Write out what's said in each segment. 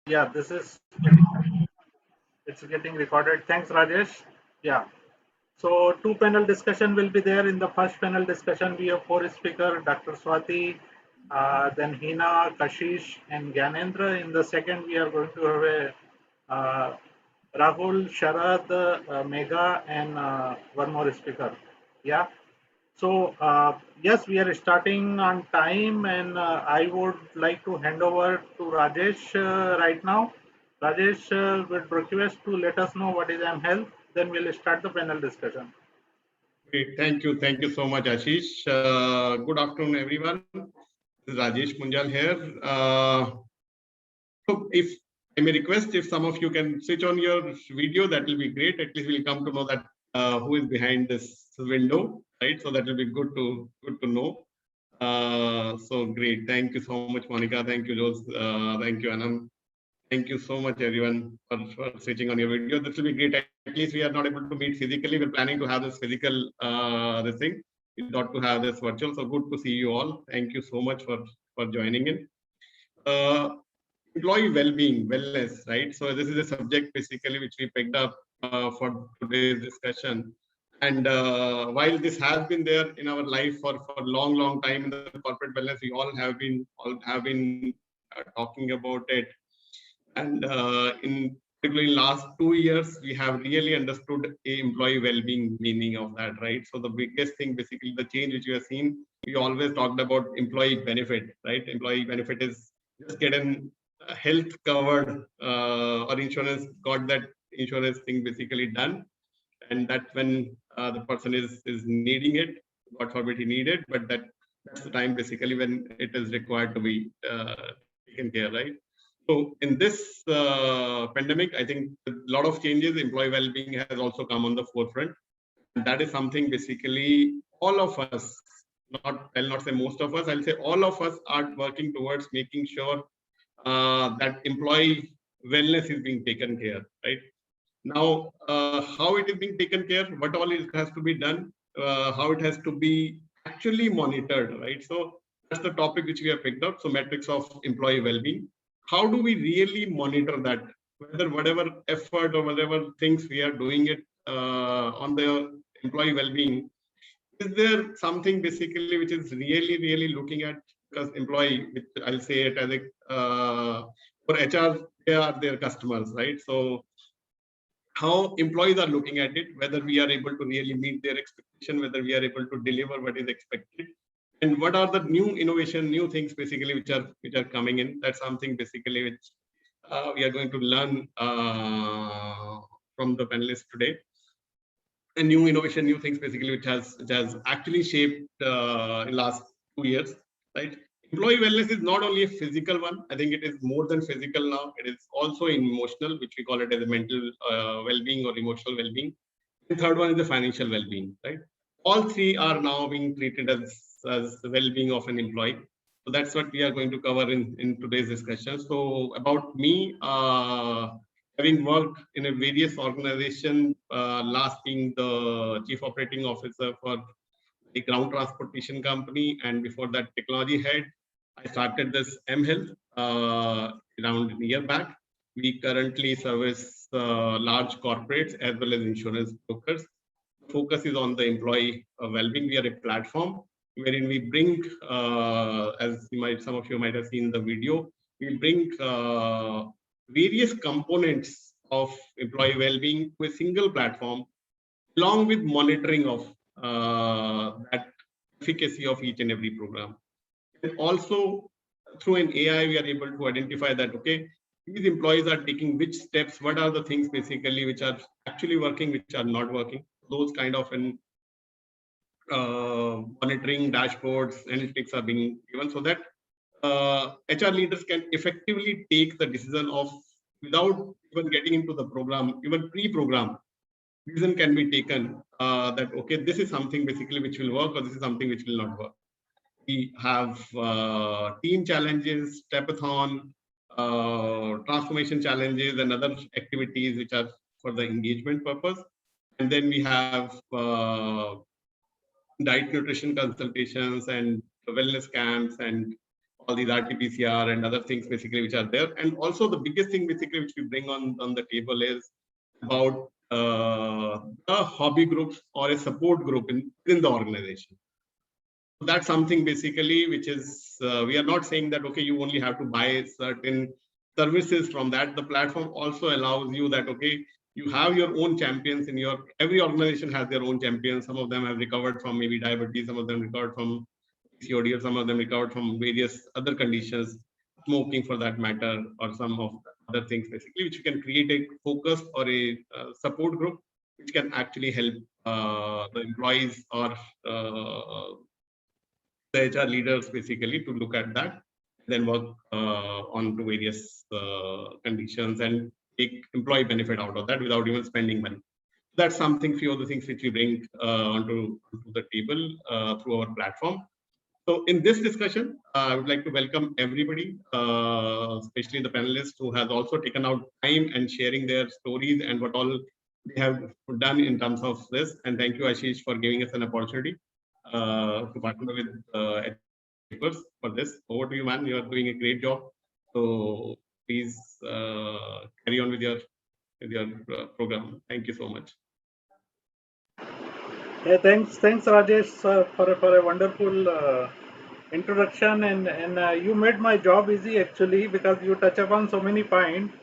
Yeah, it's getting recorded. Thanks, Rajesh. Yeah. So two panel discussion will be there. In the first panel discussion, we have four speakers, Dr. Swati, then Hina, Kashish, and Gyanendra. In the second, we are going to have a Rahul, Sharad, Megha, and one more speaker. Yeah. So yes, we are starting on time, and I would like to hand over to Rajesh right now. Rajesh would request to let us know what is mHealth. Then we'll start the panel discussion. Great. Thank you. Thank you so much, Ashish. Good afternoon, everyone. This is Rajesh Munjal here. So if I may request, if some of you can switch on your video, that will be great. At least we'll come to know that who is behind this window, right? So that will be good to know. So great. Thank you so much, Monica. Thank you, Jose. Thank you, Anam. Thank you so much, everyone, for switching on your video. This will be great. At least we are not able to meet physically. We're planning to have this physical this thing. We got to have this virtual. So good to see you all. Thank you so much for joining in. Employee well-being, wellness, right? So this is a subject basically which we picked up for today's discussion. And while this has been there in our life for long time in the corporate wellness, we all have been talking about it. And in particularly last 2 years, we have really understood employee well-being meaning of that, right? So the biggest thing, basically, the change which we have seen, we always talked about employee benefit, right? Employee benefit is just getting health covered or insurance, got that insurance thing basically done, and that when the person is needing it, God forbid he needed, but that's the time basically when it is required to be taken care, right? So in this pandemic, I think a lot of changes, employee well-being has also come on the forefront. And that is something basically all of us, I'll not say most of us, I'll say all of us are working towards making sure that employee wellness is being taken care, right? Now, how it is being taken care, what all it has to be done, how it has to be actually monitored, right? So that's the topic which we have picked up. So metrics of employee well-being. How do we really monitor that? Whether whatever effort or whatever things we are doing it on the employee well-being, is there something basically which is really looking at, because employee, which I'll say it as a for HR, they are their customers, right? So how employees are looking at it, whether we are able to really meet their expectation, whether we are able to deliver what is expected, and what are the new innovation, new things basically which are coming in. That's something basically which we are going to learn from the panelists today. And new innovation, new things basically which has actually shaped in last 2 years, right? Employee wellness is not only a physical one. I think it is more than physical now. It is also emotional, which we call it as a mental well-being or emotional well-being. And third one is the financial well-being, right? All three are now being treated as the well-being of an employee. So that's what we are going to cover in today's discussion. So about me, having worked in a various organizations, last being the chief operating officer for the ground transportation company, and before that technology head, I started this mHealth around a year back. We currently service large corporates as well as insurance brokers. Focus is on the employee well-being. We are a platform wherein we bring, as some of you might have seen the video, we bring various components of employee well-being to a single platform, along with monitoring of that efficacy of each and every program. And also through an AI, we are able to identify that, okay, these employees are taking which steps, what are the things basically which are actually working, which are not working. Those kind of monitoring dashboards, analytics are being given so that HR leaders can effectively take the decision of, without even getting into the program, even pre-program, decision can be taken that, okay, this is something basically which will work or this is something which will not work. We have team challenges, stepathon, transformation challenges, and other activities which are for the engagement purpose. And then we have diet nutrition consultations and wellness camps and all these RT-PCR and other things basically which are there. And also the biggest thing basically which we bring on the table is about the hobby groups or a support group in the organization. That's something basically which is, we are not saying that, okay, you only have to buy certain services from that. The platform also allows you that, okay, you have your own champions in your, every organization has their own champions. Some of them have recovered from maybe diabetes, some of them recovered from PCOD, or some of them recovered from various other conditions, smoking for that matter, or some of other things basically, which you can create a focus or a support group, which can actually help the employees or the HR leaders basically to look at that, then work on to various conditions and take employee benefit out of that without even spending money. That's something, few of the things which we bring onto the table through our platform. So in this discussion, I would like to welcome everybody, especially the panelists who has also taken out time and sharing their stories and what all they have done in terms of this. And thank you, Ashish, for giving us an opportunity to partner with experts for this. Over to you, man. You are doing a great job. So please carry on with your program. Thank you so much. Yeah, thanks, Rajesh, for a wonderful introduction, and you made my job easy actually, because you touch upon so many points,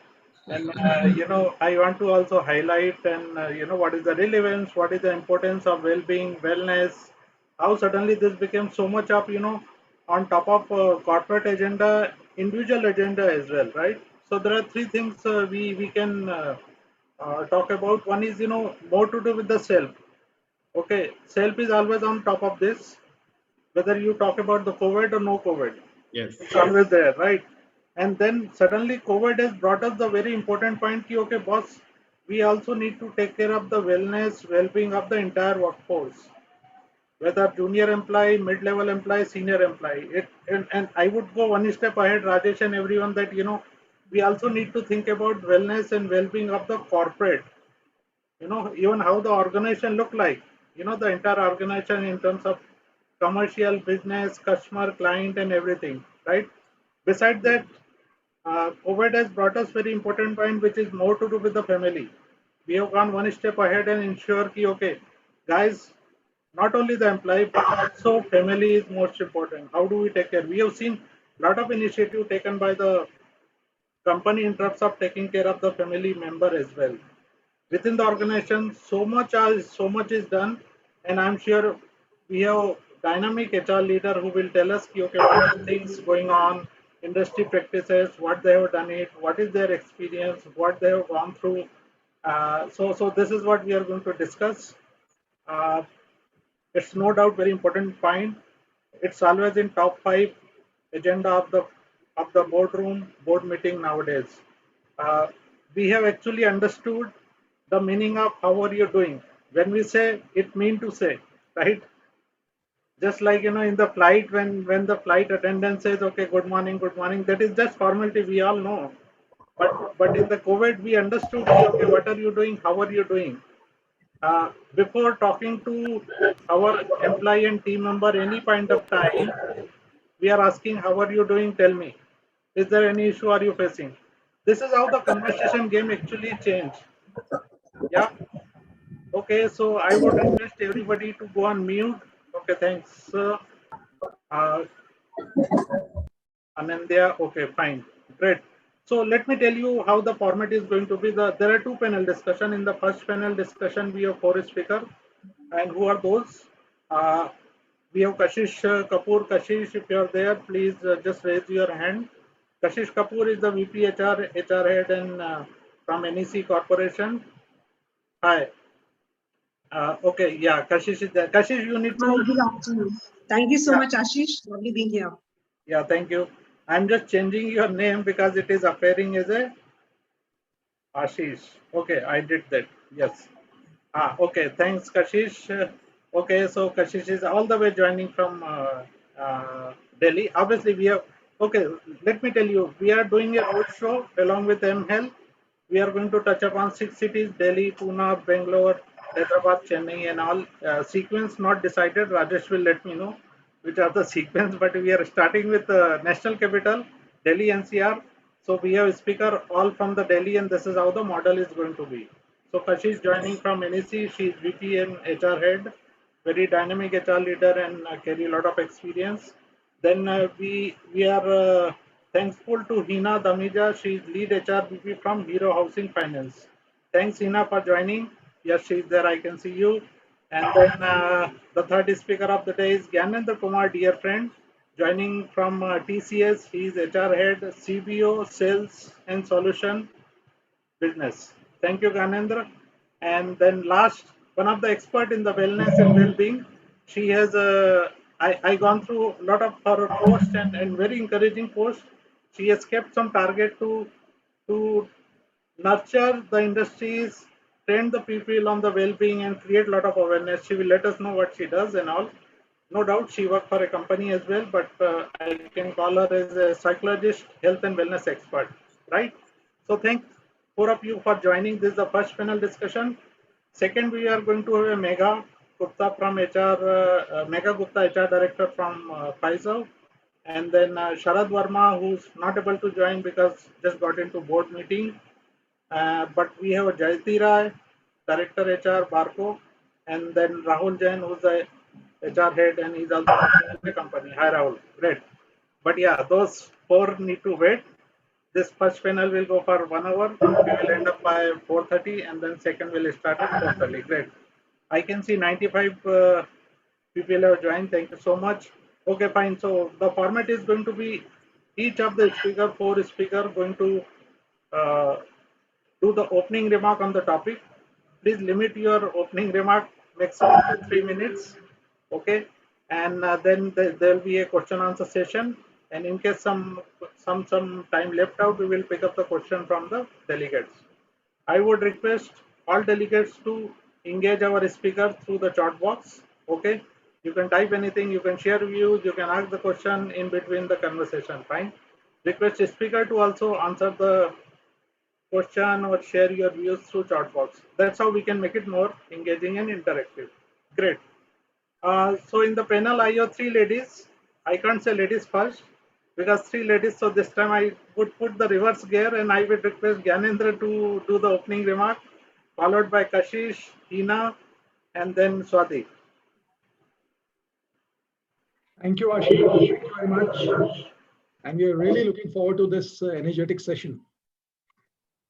and I want to also highlight, and what is the relevance, what is the importance of well-being, wellness, how suddenly this became so much of on top of corporate agenda, individual agenda as well, right? So there are three things we can talk about. One is more to do with the self. Okay, self is always on top of this, whether you talk about the COVID or no COVID. Yes. It's always there, right? And then suddenly COVID has brought us the very important point, ki, okay, boss, we also need to take care of the wellness, well-being of the entire workforce, whether junior employee, mid-level employee, senior employee. And I would go one step ahead, Rajesh and everyone, that, we also need to think about wellness and well-being of the corporate, even how the organization look like, the entire organization in terms of commercial, business, customer, client, and everything, right? Beside that, COVID has brought us very important point, which is more to do with the family. We have gone one step ahead and ensure ki, okay, guys, not only the employee, but also family is most important. How do we take care? We have seen a lot of initiative taken by the company in terms of taking care of the family member as well. Within the organization, so much is done, and I'm sure we have dynamic HR leader who will tell us, okay, what are things going on, industry practices, what they have done it, what is their experience, what they have gone through. So this is what we are going to discuss. Uh, it's no doubt very important point. It's always in top five agenda of the board meeting nowadays. Uh, we have actually understood the meaning of how are you doing. When we say, it mean to say, right? Just like in the flight, when the flight attendant says, okay, good morning, that is just formality. We all know. But in the COVID, we understood, okay, what are you doing? How are you doing? Before talking to our employee and team member any point of time, we are asking, how are you doing? Tell me. Is there any issue are you facing? This is how the conversation game actually changed. Yeah. Okay, so I would request everybody to go on mute. Okay, thanks. Uh, Anandya, okay, fine. Great. So let me tell you how the format is going to be. There are two panel discussion. In the first panel discussion, we have four speakers. And who are those? Uh, we have Kashish Kapoor. Kashish, if you are there, please just raise your hand. Kashish Kapoor is the VP HR head and from NEC Corporation. Hi. Okay, yeah, Kashish is there. Kashish, you need Hi, to. good afternoon. Thank you so Yeah, much, Ashish. Lovely being here. yeah, thank you. I'm just changing your name because it is appearing as a Ashish. Okay, I did that. Yes. Okay. Thanks, Kashish. Okay, so Kashish is all the way joining from Delhi. Obviously, we have. Okay, let me tell you, we are doing a roadshow along with mHealth. We are going to touch upon six cities: Delhi, Pune, Bangalore, Hyderabad, Chennai, and all. Sequence not decided. Rajesh will let me know which are the sequence, but we are starting with national capital, Delhi NCR. So we have a speaker all from the Delhi, and this is how the model is going to be. So Kashish joining from NEC, she is VP and HR head, very dynamic HR leader and carry a lot of experience. Then we are thankful to Hina Damija, she is lead HR VP from Hero Housing Finance. Thanks Hina for joining. Yes, she is there. I can see you. And then the third speaker of the day is Gyanendra Kumar, dear friend, joining from TCS. He is HR head, CBO, sales and solution business. Thank you, Gyanendra. And then last, one of the expert in the wellness and well-being. She has I gone through a lot of her posts and very encouraging posts. She has kept some target to nurture the industries, train the people on the well-being, and create a lot of awareness. She will let us know what she does and all. No doubt, she works for a company as well, but I can call her as a psychologist, health and wellness expert, right? So, thank four of you for joining. This is the first panel discussion. Second, we are going to have a Megha Gupta from HR, Megha Gupta HR director from Pfizer, and then Sharad Verma, who's not able to join because just got into board meeting. But we have Jayati Rai, Director HR, Barco, and then Rahul Jain, who's the HR head, and he's also working in the company. Hi, Rahul. Great. But yeah, those four need to wait. This first panel will go for 1 hour. We will end up by 4:30, and then second will start at 4:30. Great. I can see 95 people have joined. Thank you so much. Okay, fine. So the format is going to be each of the speaker, four speaker, going to uh, do the opening remark on the topic. Please limit your opening remark maximum to 3 minutes. Okay, and then there will be a question answer session. And in case some time left out, we will pick up the question from the delegates. I would request all delegates to engage our speaker through the chat box. Okay, you can type anything, you can share views, you can ask the question in between the conversation. Fine. Request speaker to also answer the question or share your views through chat box. That's how we can make it more engaging and interactive. Great. So in the panel, I have three ladies. I can't say ladies first because three ladies. So this time I would put the reverse gear and I would request Gyanendra to do the opening remark, followed by Kashish, Hina, and then Swati. Thank you, Ashish. Thank you very much. And we are really looking forward to this energetic session.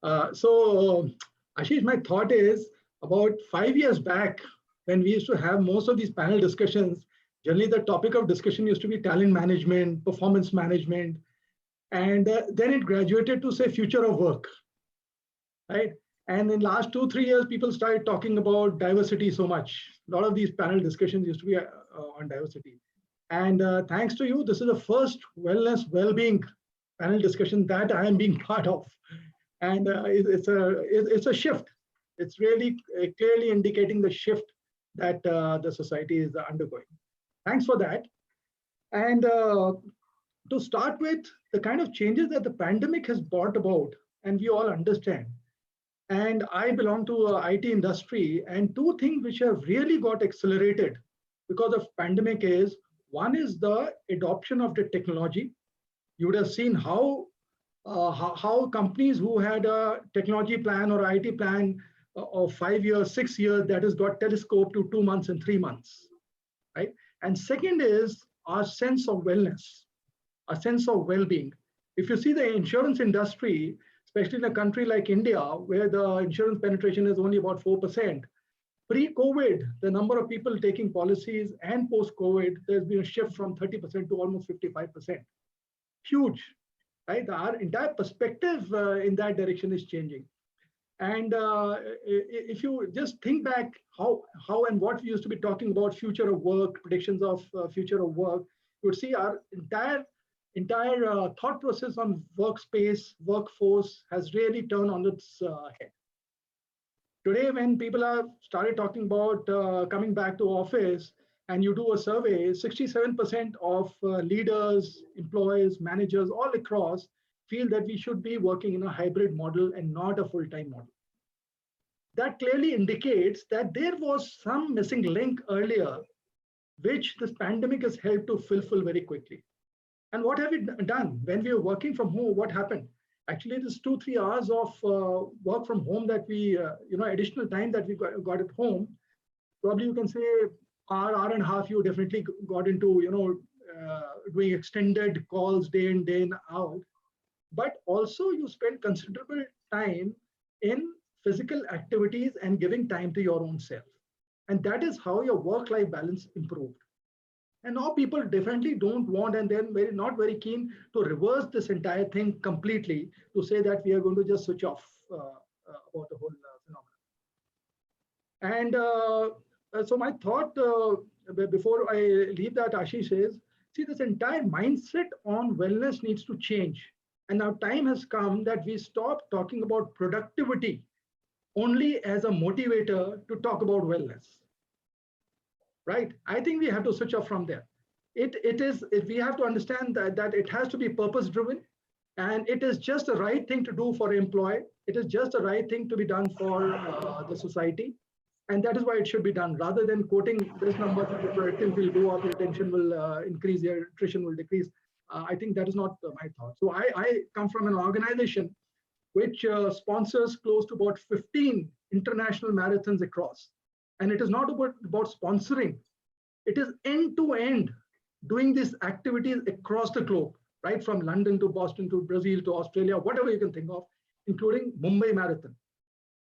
Ashish, my thought is about 5 years back, when we used to have most of these panel discussions, generally the topic of discussion used to be talent management, performance management, and then it graduated to say future of work, right? And in last 2-3 years, people started talking about diversity so much. A lot of these panel discussions used to be on diversity. And thanks to you, this is the first wellness, well-being panel discussion that I am being part of. And it's a shift. It's really clearly indicating the shift that the society is undergoing. Thanks for that. And to start with, the kind of changes that the pandemic has brought about, and we all understand. And I belong to IT industry, and two things which have really got accelerated because of pandemic is, one is the adoption of the technology. You would have seen how companies who had a technology plan or IT plan of 5 years, 6 years, that has got telescoped to 2 months and 3 months, right? And second is our sense of wellness, a sense of well-being. If you see the insurance industry, especially in a country like India, where the insurance penetration is only about 4%, pre-COVID, the number of people taking policies and post-COVID, there's been a shift from 30% to almost 55%. Huge, right? Our entire perspective in that direction is changing. And if you just think back how and what we used to be talking about future of work, predictions of future of work, you would see our entire thought process on workspace, workforce has really turned on its head. Today, when people have started talking about coming back to office, and you do a survey, 67% of leaders, employees, managers all across feel that we should be working in a hybrid model and not a full-time model. That clearly indicates that there was some missing link earlier which this pandemic has helped to fulfill very quickly. And what have we done? When we were working from home, what happened? Actually, this 2-3 hours of work from home that we, additional time that we got at home, probably you can say hour and a half, you definitely got into, doing extended calls day in out. But also you spend considerable time in physical activities and giving time to your own self. And that is how your work-life balance improved. And now people definitely don't want, and they're not very keen to reverse this entire thing completely, to say that we are going to just switch off about the whole phenomenon. And so my thought before I leave that, Ashish, is, see, this entire mindset on wellness needs to change. And now time has come that we stop talking about productivity only as a motivator to talk about wellness. Right? I think we have to switch off from there. We have to understand that it has to be purpose driven, and it is just the right thing to do for an employee. It is just the right thing to be done for the society. And that is why it should be done, rather than quoting this number that the productivity will go up, retention will increase, your attrition will decrease. I think that is not my thought. So I come from an organization which sponsors close to about 15 international marathons across. And it is not about sponsoring. It is end-to-end doing these activities across the globe, right? From London to Boston to Brazil to Australia, whatever you can think of, including Mumbai Marathon.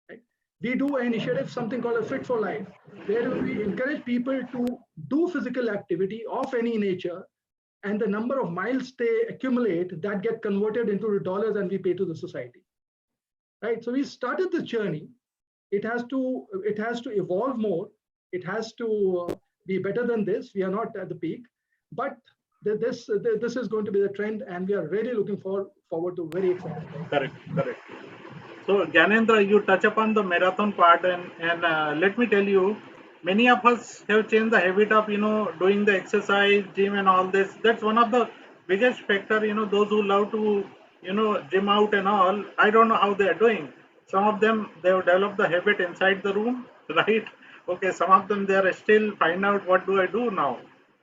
Right? We do an initiative, something called a Fit for Life, where we encourage people to do physical activity of any nature, and the number of miles they accumulate that get converted into dollars and we pay to the society. Right? So we started this journey. It has to evolve more. It has to be better than this. We are not at the peak, but this is going to be the trend, and we are really looking forward to very exciting. Correct. So Gyanendra, you touch upon the marathon part, and let me tell you, many of us have changed the habit of doing the exercise, gym, and all this. That's one of the biggest factor. Those who love to gym out and all. I don't know how they are doing. Some of them, they have developed the habit inside the room, right? Okay, some of them, they are still find out what do I do now.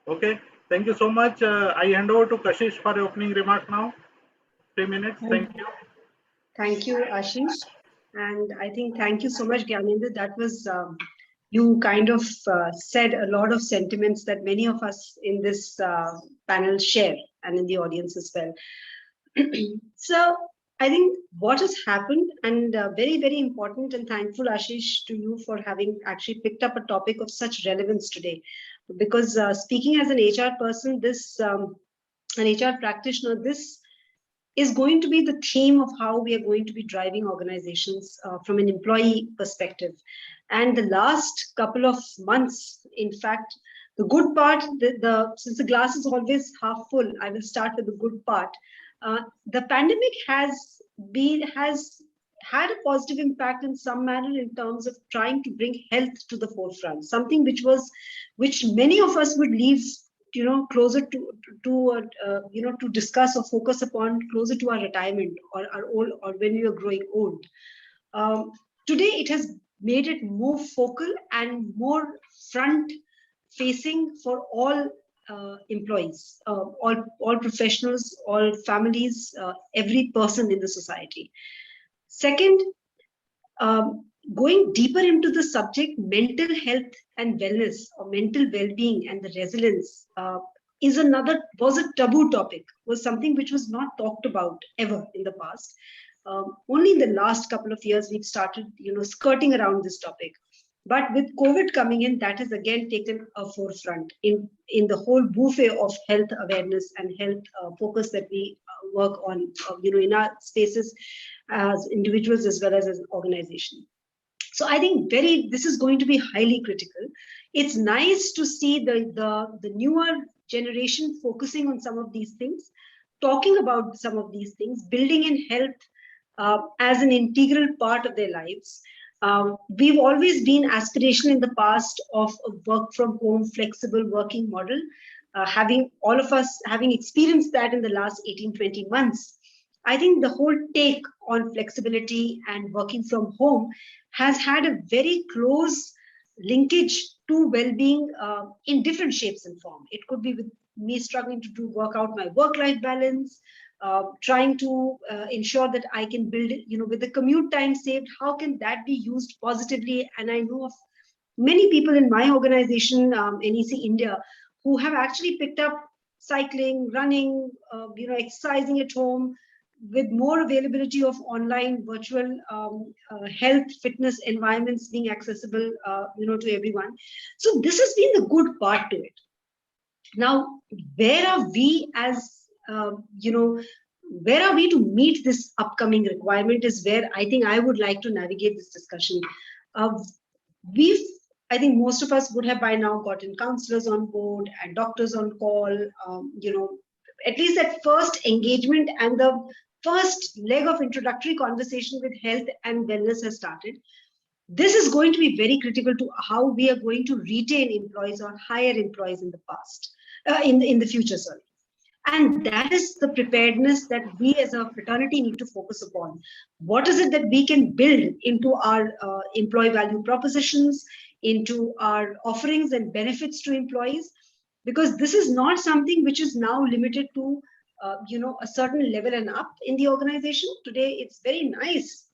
Okay, thank you so much. I hand over to Kashish for your opening remark now. 3 minutes. Thank you. Thank you, Ashish. And I think thank you so much, Gyanendra. That was, you kind of said a lot of sentiments that many of us in this panel share, and in the audience as well. So I think what has happened, and very, very important, and thankful, Ashish, to you for having actually picked up a topic of such relevance today. Because speaking as an HR person, an HR practitioner, this is going to be the theme of how we are going to be driving organizations from an employee perspective. And the last couple of months, in fact, the good part, since the glass is always half full, I will start with the good part. The pandemic has had a positive impact in some manner in terms of trying to bring health to the forefront, something which many of us would leave closer to discuss or focus upon closer to our retirement or our old, or when we are growing old. Today it has made it more focal and more front facing for all employees, all professionals, all families, every person in the society. Second, going deeper into the subject, mental health and wellness, or mental well-being and the resilience was a taboo topic, was something which was not talked about ever in the past. Only in the last couple of years we've started skirting around this topic. But with COVID coming in, that has again taken a forefront in the whole buffet of health awareness and health focus that we work on, in our spaces as individuals as well as an organization. So I think this is going to be highly critical. It's nice to see the newer generation focusing on some of these things, talking about some of these things, building in health as an integral part of their lives. We've always been aspirational in the past of a work from home, flexible working model, all of us having experienced that in the last 18-20 months. I think the whole take on flexibility and working from home has had a very close linkage to well-being in different shapes and form. It could be with me struggling to work out my work-life balance, trying to ensure that I can build, with the commute time saved, how can that be used positively? And I know of many people in my organization, NEC India, who have actually picked up cycling, running, exercising at home, with more availability of online virtual health fitness environments being accessible to everyone. So this has been the good part to it. Now, where are we as where are we to meet this upcoming requirement is where I think I would like to navigate this discussion. We've I think most of us would have by now gotten counselors on board and doctors on call, at least that first engagement and the first leg of introductory conversation with health and wellness has started. This is going to be very critical to how we are going to retain employees or hire employees in the past, in the future, sorry. And that is the preparedness that we as a fraternity need to focus upon. What is it that we can build into our employee value propositions, into our offerings and benefits to employees? Because this is not something which is now limited to a certain level and up in the organization. Today, it's very nice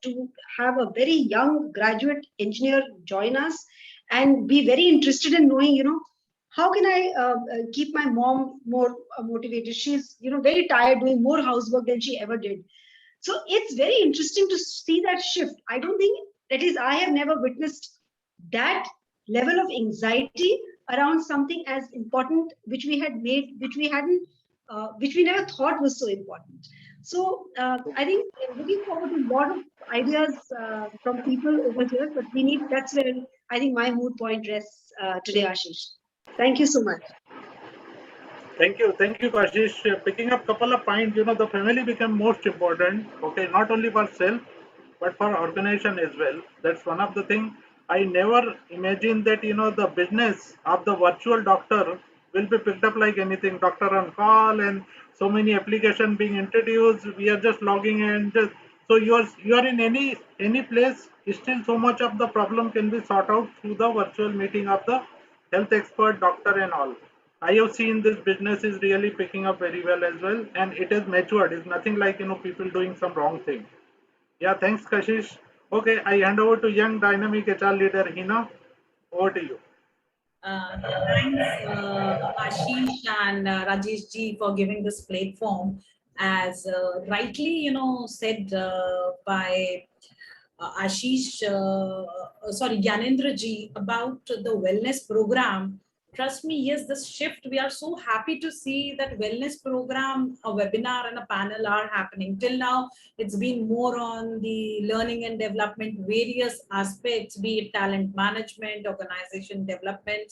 to have a very young graduate engineer join us and be very interested in knowing, how can I keep my mom more motivated? She's, very tired, doing more housework than she ever did. So it's very interesting to see that shift. I don't think, that is, I have never witnessed that level of anxiety around something as important, which we never thought was so important. So I think looking forward to a lot of ideas from people over here, but that's where I think my mood point rests today, Ashish. Thank you so much. Thank you, Kashish. Picking up a couple of points, the family become most important. Okay, not only for self, but for organization as well. That's one of the things. I never imagined that the business of the virtual doctor will be picked up like anything. Doctor on call and so many applications being introduced. We are just logging in. So you are in any place. Still, so much of the problem can be sorted out through the virtual meeting of the health expert, doctor, and all. I have seen this business is really picking up very well as well, and it is matured. It's nothing like people doing some wrong thing. Yeah, thanks, Kashish. Okay, I hand over to young dynamic HR leader Hina. Over to you. Thanks, Ashish and Rajesh ji for giving this platform. As rightly, said by Ashish, Gyanendra ji about the wellness program. Trust me, yes, this shift, we are so happy to see that wellness program, a webinar and a panel are happening. Till now, it's been more on the learning and development, various aspects, be it talent management, organization development.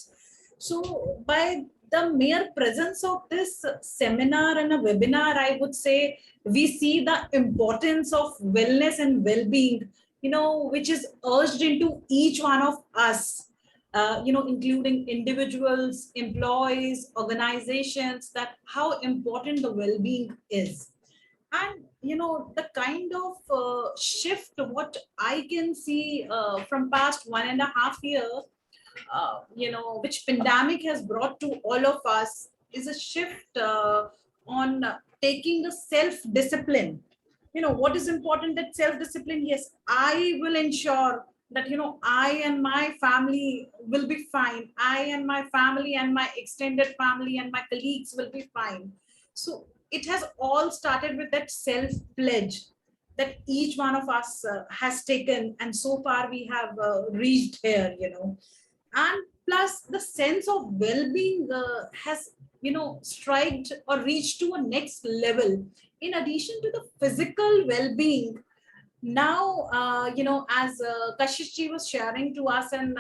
So by the mere presence of this seminar and a webinar, I would say we see the importance of wellness and well-being, which is urged into each one of us. Including individuals, employees, organizations, that how important the well-being is. And, the kind of shift, what I can see from past 1.5 years, which pandemic has brought to all of us is a shift on taking the self-discipline. What is important, that self-discipline, yes, I will ensure that I and my family will be fine. I and my family and my extended family and my colleagues will be fine. So it has all started with that self-pledge that each one of us has taken, and so far we have reached here, and plus the sense of well-being has strived or reached to a next level. In addition to the physical well-being, now, as Kashish ji was sharing to us, an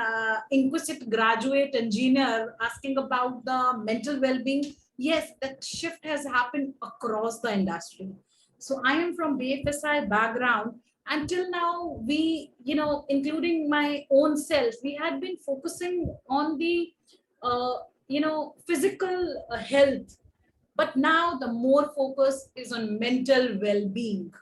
inquisitive graduate engineer asking about the mental well-being, yes, that shift has happened across the industry. So I am from BFSI background. Until now, we, including my own self, we had been focusing on the, physical health. But now the more focus is on mental well-being.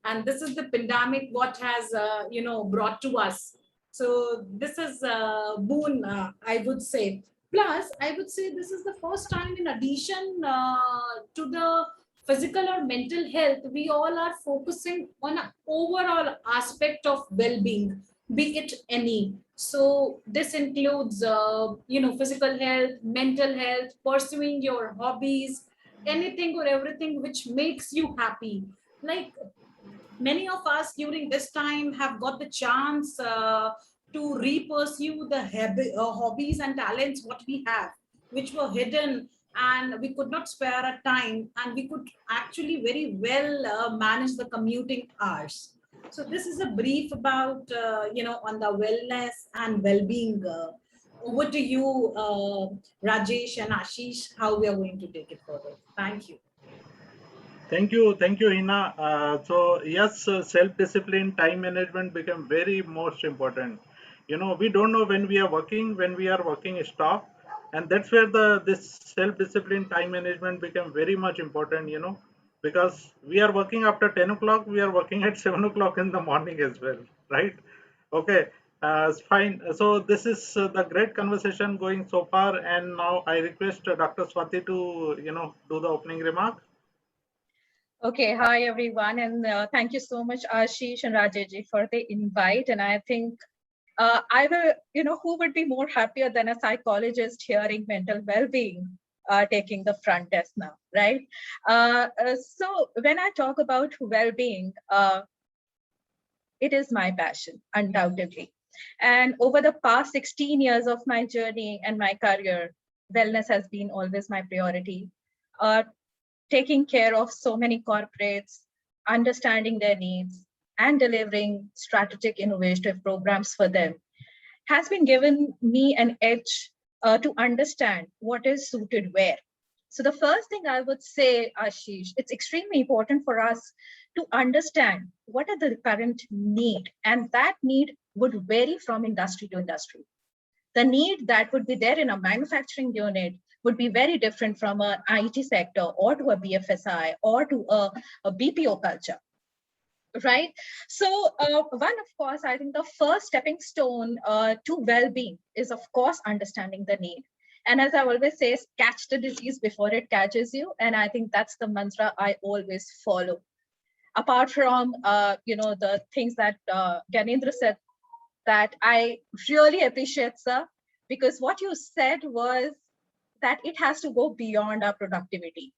And this is the pandemic what has brought to us. So this is a boon, I would say. Plus, I would say this is the first time, in addition to the physical or mental health, we all are focusing on an overall aspect of well-being, be it any. So this includes, physical health, mental health, pursuing your hobbies, anything or everything which makes you happy. Like, many of us during this time have got the chance to re-pursue the hobbies and talents what we have, which were hidden, and we could not spare a time, and we could actually very well manage the commuting hours. So this is a brief about on the wellness and well-being. Over to you, Rajesh and Ashish, how we are going to take it further. Thank you. Thank you, Hina. So yes, self-discipline, time management become very most important. We don't know when we are working stop, and that's where this self-discipline, time management become very much important. Because we are working after 10 o'clock, we are working at 7 o'clock in the morning as well, right? Okay, it's fine. So this is the great conversation going so far, and now I request Dr. Swati to do the opening remark. Okay, hi everyone, and thank you so much, Ashish and Rajesh, for the invite. And I think I will, who would be more happier than a psychologist hearing mental well-being taking the front desk now, right? So when I talk about well-being, it is my passion, undoubtedly. And over the past 16 years of my journey and my career, wellness has been always my priority. Taking care of so many corporates, understanding their needs, and delivering strategic innovative programs for them has been given me an edge to understand what is suited where. So the first thing I would say, Ashish, it's extremely important for us to understand what are the current need, and that need would vary from industry to industry. The need that would be there in a manufacturing unit would be very different from an IT sector or to a BFSI or to a BPO culture, right? So one, of course, I think the first stepping stone to well-being is, of course, understanding the need. And as I always say, catch the disease before it catches you. And I think that's the mantra I always follow. Apart from, the things that Ganendra said, that I really appreciate, sir, because what you said was that it has to go beyond our productivity.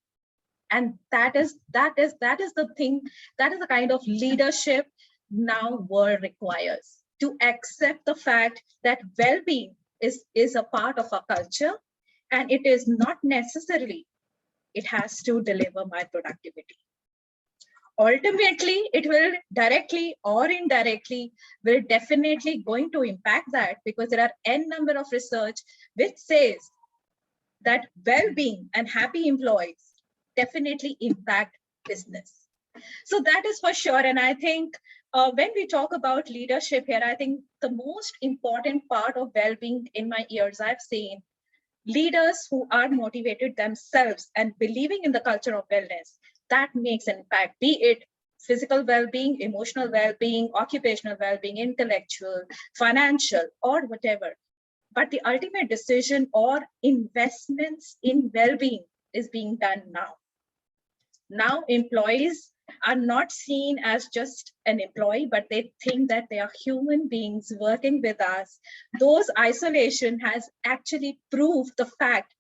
And that is the thing, that is the kind of leadership now world requires, to accept the fact that well-being is a part of our culture, and it is not necessarily, it has to deliver my productivity. Ultimately, it will directly or indirectly will definitely going to impact that, because there are n number of research which says that well-being and happy employees definitely impact business. So that is for sure. And I think when we talk about leadership here, I think the most important part of well-being in my years I've seen leaders who are motivated themselves and believing in the culture of wellness, that makes an impact, be it physical well-being, emotional well-being, occupational well-being, intellectual, financial, or whatever. But the ultimate decision or investments in well-being is being done now. Now employees are not seen as just an employee, but they think that they are human beings working with us. Those isolation has actually proved the fact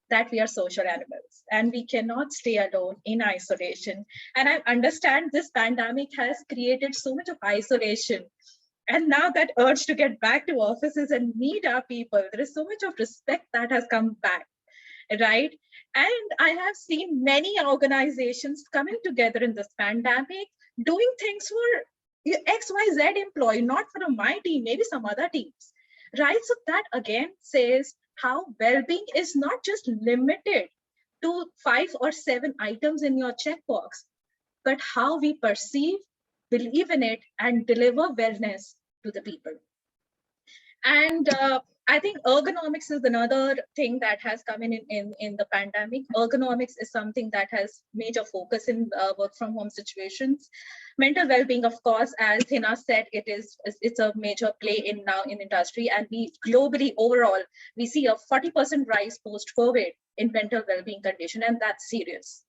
that we are social animals and we cannot stay alone in isolation. And I understand this pandemic has created so much of isolation. And now that urge to get back to offices and meet our people, there is so much of respect that has come back, right? And I have seen many organizations coming together in this pandemic, doing things for XYZ employee, not for my team, maybe some other teams, right? So that again says how well-being is not just limited to 5 or 7 items in your checkbox, but how we perceive, believe in it, and deliver wellness to the people. And I think ergonomics is another thing that has come in the pandemic. Ergonomics is something that has major focus in work from home situations. Mental well-being, of course, as Hina said, it's a major play in now in industry, and we globally overall we see a 40% rise post-COVID in mental well-being condition, and that's serious,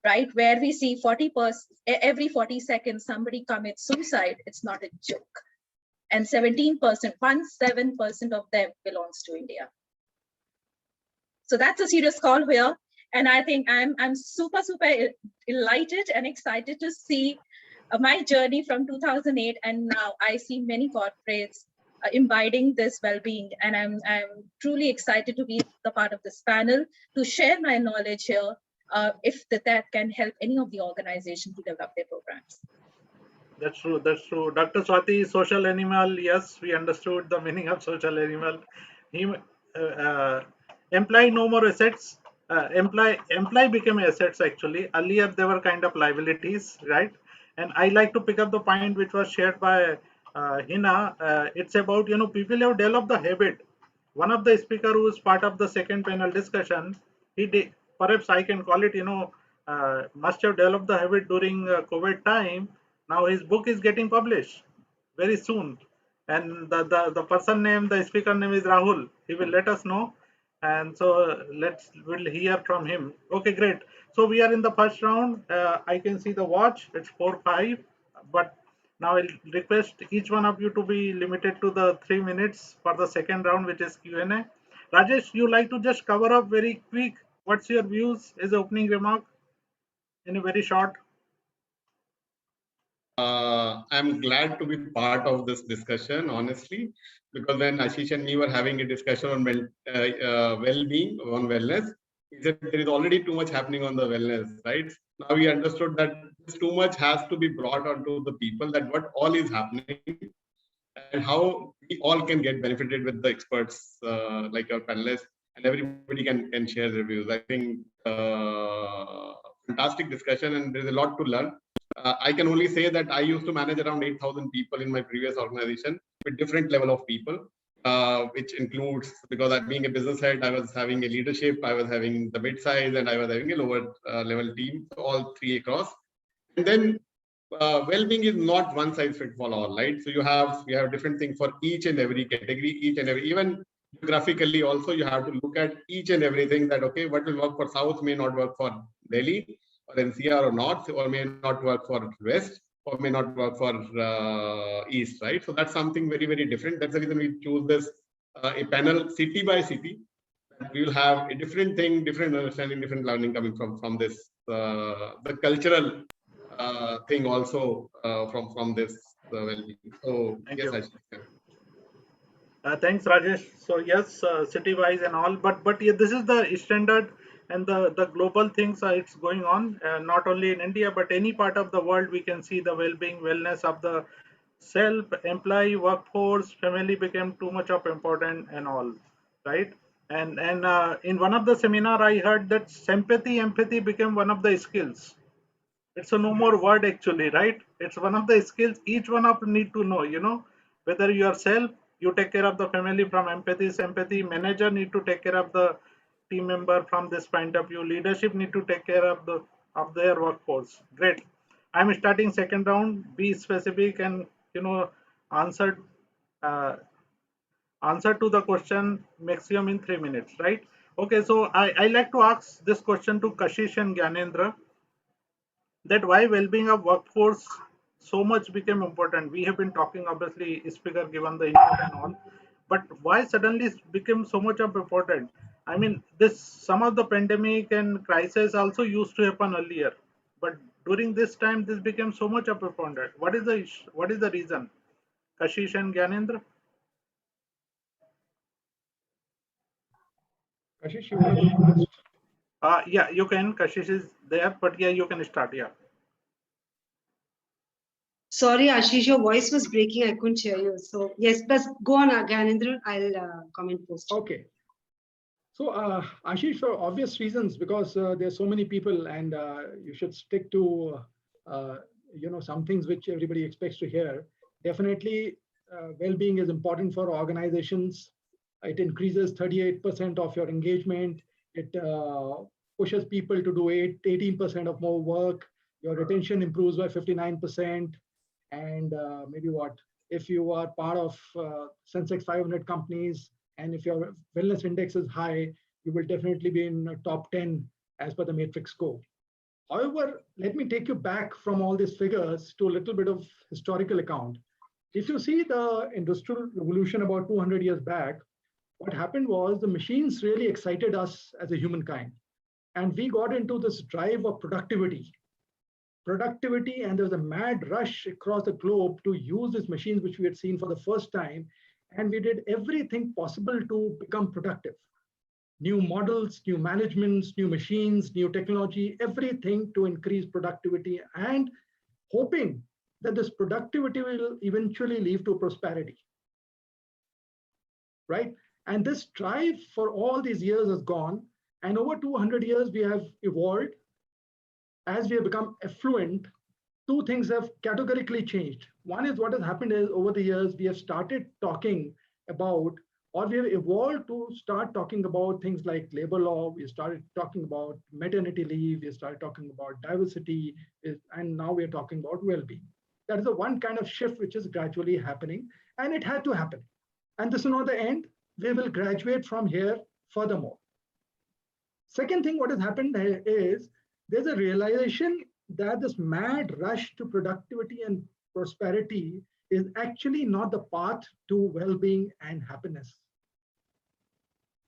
right? Where we see 40% every 40 seconds somebody commits suicide. It's not a joke. And 17%, 17% of them belongs to India. So that's a serious call here. And I think I'm super delighted and excited to see my journey from 2008. And now I see many corporates imbibing this well-being. And I'm truly excited to be the part of this panel to share my knowledge here if that can help any of the organization to develop their programs. That's true. That's true. Dr. Swati, social animal. Yes, we understood the meaning of social animal. He, employee no more assets. Employee became assets actually. Earlier they were kind of liabilities, right? And I like to pick up the point which was shared by Hina. It's about people have developed the habit. One of the speaker who is part of the second panel discussion, he did, perhaps I can call it must have developed the habit during COVID time. Now his book is getting published very soon, and the person name, the speaker name is Rahul. He will let us know, and so we'll hear from him. Okay, great. So we are in the first round. I can see the watch. It's 4-5, but now I'll request each one of you to be limited to the 3 minutes for the second round, which is Q&A. Rajesh, you like to just cover up very quick. What's your views as opening remark in a very short? I'm glad to be part of this discussion, honestly, because when Ashish and me were having a discussion on well-being, on wellness, he said there is already too much happening on the wellness, right? Now we understood that this too much has to be brought onto the people, that what all is happening and how we all can get benefited with the experts like our panelists, and everybody can share their views. I think fantastic discussion, and there's a lot to learn. I can only say that I used to manage around 8,000 people in my previous organization with different level of people, which includes, because being a business head, I was having a leadership, I was having the mid-size, and I was having a lower level team, all three across. And then well-being is not one size fits for all, right? So you have different things for each and every category, even geographically also, you have to look at each and everything that, okay, what will work for South may not work for Delhi or NCR or North, or may not work for West, or may not work for East, right? So that's something very, very different. That's the reason we choose this a panel city by city. We will have a different thing, different understanding, different learning coming from this, the cultural thing also from this well-being. So Thank yes, you. I should. Thanks, Rajesh. So yes, city-wise and all, but yeah, this is the standard and the global things it's going on, not only in India but any part of the world. We can see the well-being, wellness of the self, employee, workforce, family became too much of important and all, right? And in one of the seminar, I heard that sympathy, empathy became one of the skills. It's a no more word actually, right? It's one of the skills each one of need to know, whether yourself, you take care of the family from empathy, sympathy, manager need to take care of the team member from this point of view, leadership need to take care of their workforce. Great. I'm starting second round. Be specific and answer uh, answer to the question maximum in 3 minutes, right? Okay, so I like to ask this question to Kashish and Gyanendra, that why well-being of workforce so much became important. We have been talking, obviously, speaker given the input and all, but why suddenly it became so much of important? I mean, this some of the pandemic and crisis also used to happen earlier, but during this time, this became so much of important. What is the reason? Kashish and Gyanendra? Ashish, you want to go first? Yeah, you can. Kashish is there, but yeah, you can start. Yeah. Sorry, Ashish, your voice was breaking. I couldn't hear you. So yes, but go on, Gyanendra. I'll comment post. Okay. So Ashish, for obvious reasons, because there's so many people, and you should stick to some things which everybody expects to hear. Definitely, well-being is important for organizations. It increases 38% of your engagement. It pushes people to do 18% of more work. Your retention improves by 59%. And maybe what? If you are part of Sensex 500 companies, and if your wellness index is high, you will definitely be in top 10 as per the matrix score. However, let me take you back from all these figures to a little bit of historical account. If you see the industrial revolution about 200 years back, what happened was the machines really excited us as a humankind. And we got into this drive of productivity. And there was a mad rush across the globe to use these machines, which we had seen for the first time. And we did everything possible to become productive. New models, new managements, new machines, new technology, everything to increase productivity, and hoping that this productivity will eventually lead to prosperity. Right? And this drive for all these years has gone. And over 200 years, we have evolved. As we have become affluent, two things have categorically changed. One is what has happened is over the years, we have started talking about, or we have evolved to start talking about things like labor law. We started talking about maternity leave. We started talking about diversity. And now we are talking about well-being. That is the one kind of shift which is gradually happening. And it had to happen. And this is not the end. We will graduate from here furthermore. Second thing, what has happened is there's a realization that this mad rush to productivity and prosperity is actually not the path to well-being and happiness.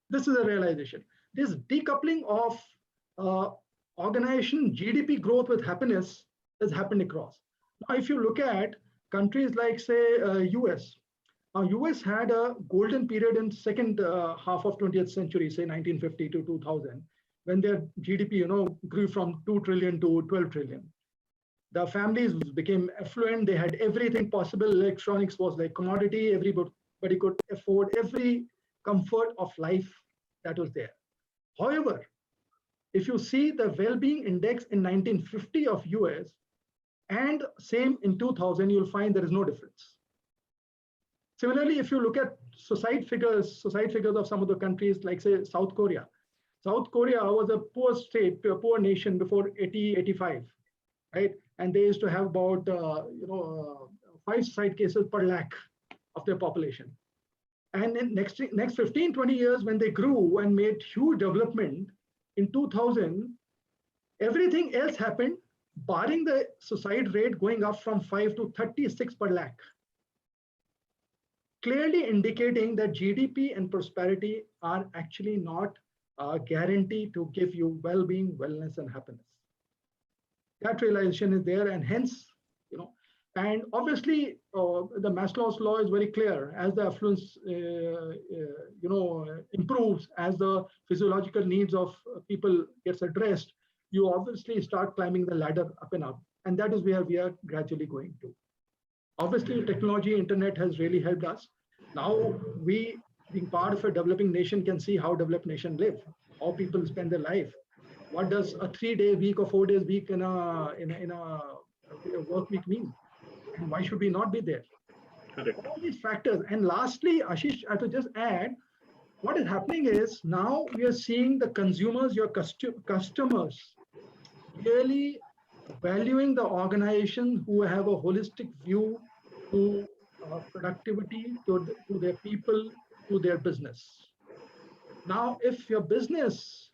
This is a realization. This decoupling of organization GDP growth with happiness has happened across. Now, if you look at countries like, say, US, US had a golden period in second half of 20th century, say 1950 to 2000, when their GDP, grew from 2 trillion to 12 trillion. The families became affluent. They had everything possible. Electronics was like commodity. Everybody could afford every comfort of life that was there. However, if you see the well-being index in 1950 of US and same in 2000, you'll find there is no difference. Similarly, if you look at society figures of some of the countries like, say, South Korea. South Korea was a poor state, a poor nation before 85, right? And they used to have about 5 suicide cases per lakh of their population. And in next 15, 20 years, when they grew and made huge development, in 2000, everything else happened, barring the suicide rate going up from 5 to 36 per lakh. Clearly indicating that GDP and prosperity are actually not guaranteed to give you well-being, wellness, and happiness. That realization is there, and hence, and obviously the Maslow's law is very clear. As the affluence, improves, as the physiological needs of people gets addressed, you obviously start climbing the ladder up and up, and that is where we are gradually going to. Obviously, technology, internet has really helped us. Now we, being part of a developing nation, can see how developed nations live, how people spend their life. What does a 3-day week or 4 days week in a work week mean? And why should we not be there? Correct. All these factors. And lastly, Ashish, I have to just add, what is happening is now we are seeing the consumers, your customers, really valuing the organization who have a holistic view to productivity, to their people, to their business. Now, if your business,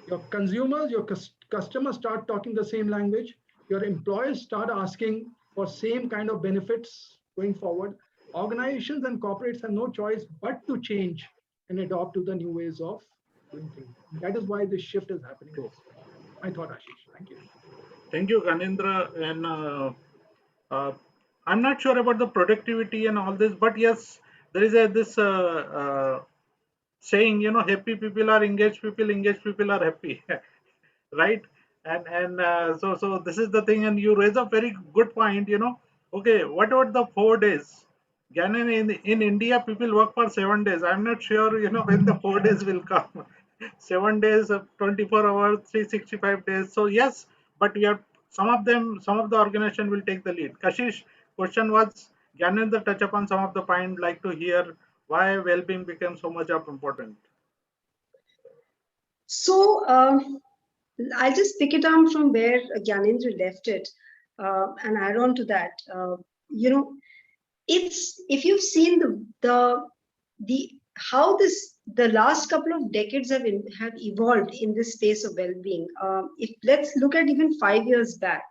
your consumers, your customers start talking the same language, your employees start asking for same kind of benefits going forward, organizations and corporates have no choice but to change and adopt to the new ways of doing things. That is why this shift is happening. My thought, Ashish. Thank you. Thank you, Ganendra. And I'm not sure about the productivity and all this, but yes, there is this saying, happy people are engaged people are happy, right? And so this is the thing, and you raise a very good point. Okay, what about the 4 days? Ganan, in India, people work for 7 days. I'm not sure, when the 4 days will come. 7 days, 24 hours, 365 days. So yes, but we are some of the organization will take the lead. Kashish, question was Gyanendra touch upon some of the point, like to hear why well-being became so much of important. So I'll just pick it up from where Gyanendra left it, and add on to that. You know, it's, if you've seen the how the last couple of decades have evolved in this space of well-being. If let's look at even 5 years back,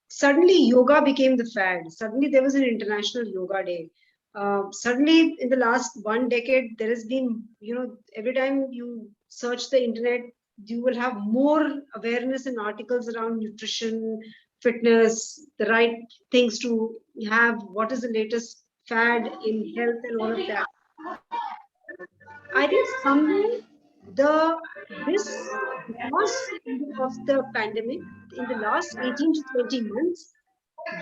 suddenly yoga became the fad. Suddenly there was an international yoga day. Suddenly in the last 1 decade, there has been, every time you search the internet, you will have more awareness and articles around nutrition, fitness, the right things to have, what is the latest fad in health and all of that. I think somewhere this, because of the pandemic, in the last 18 to 20 months,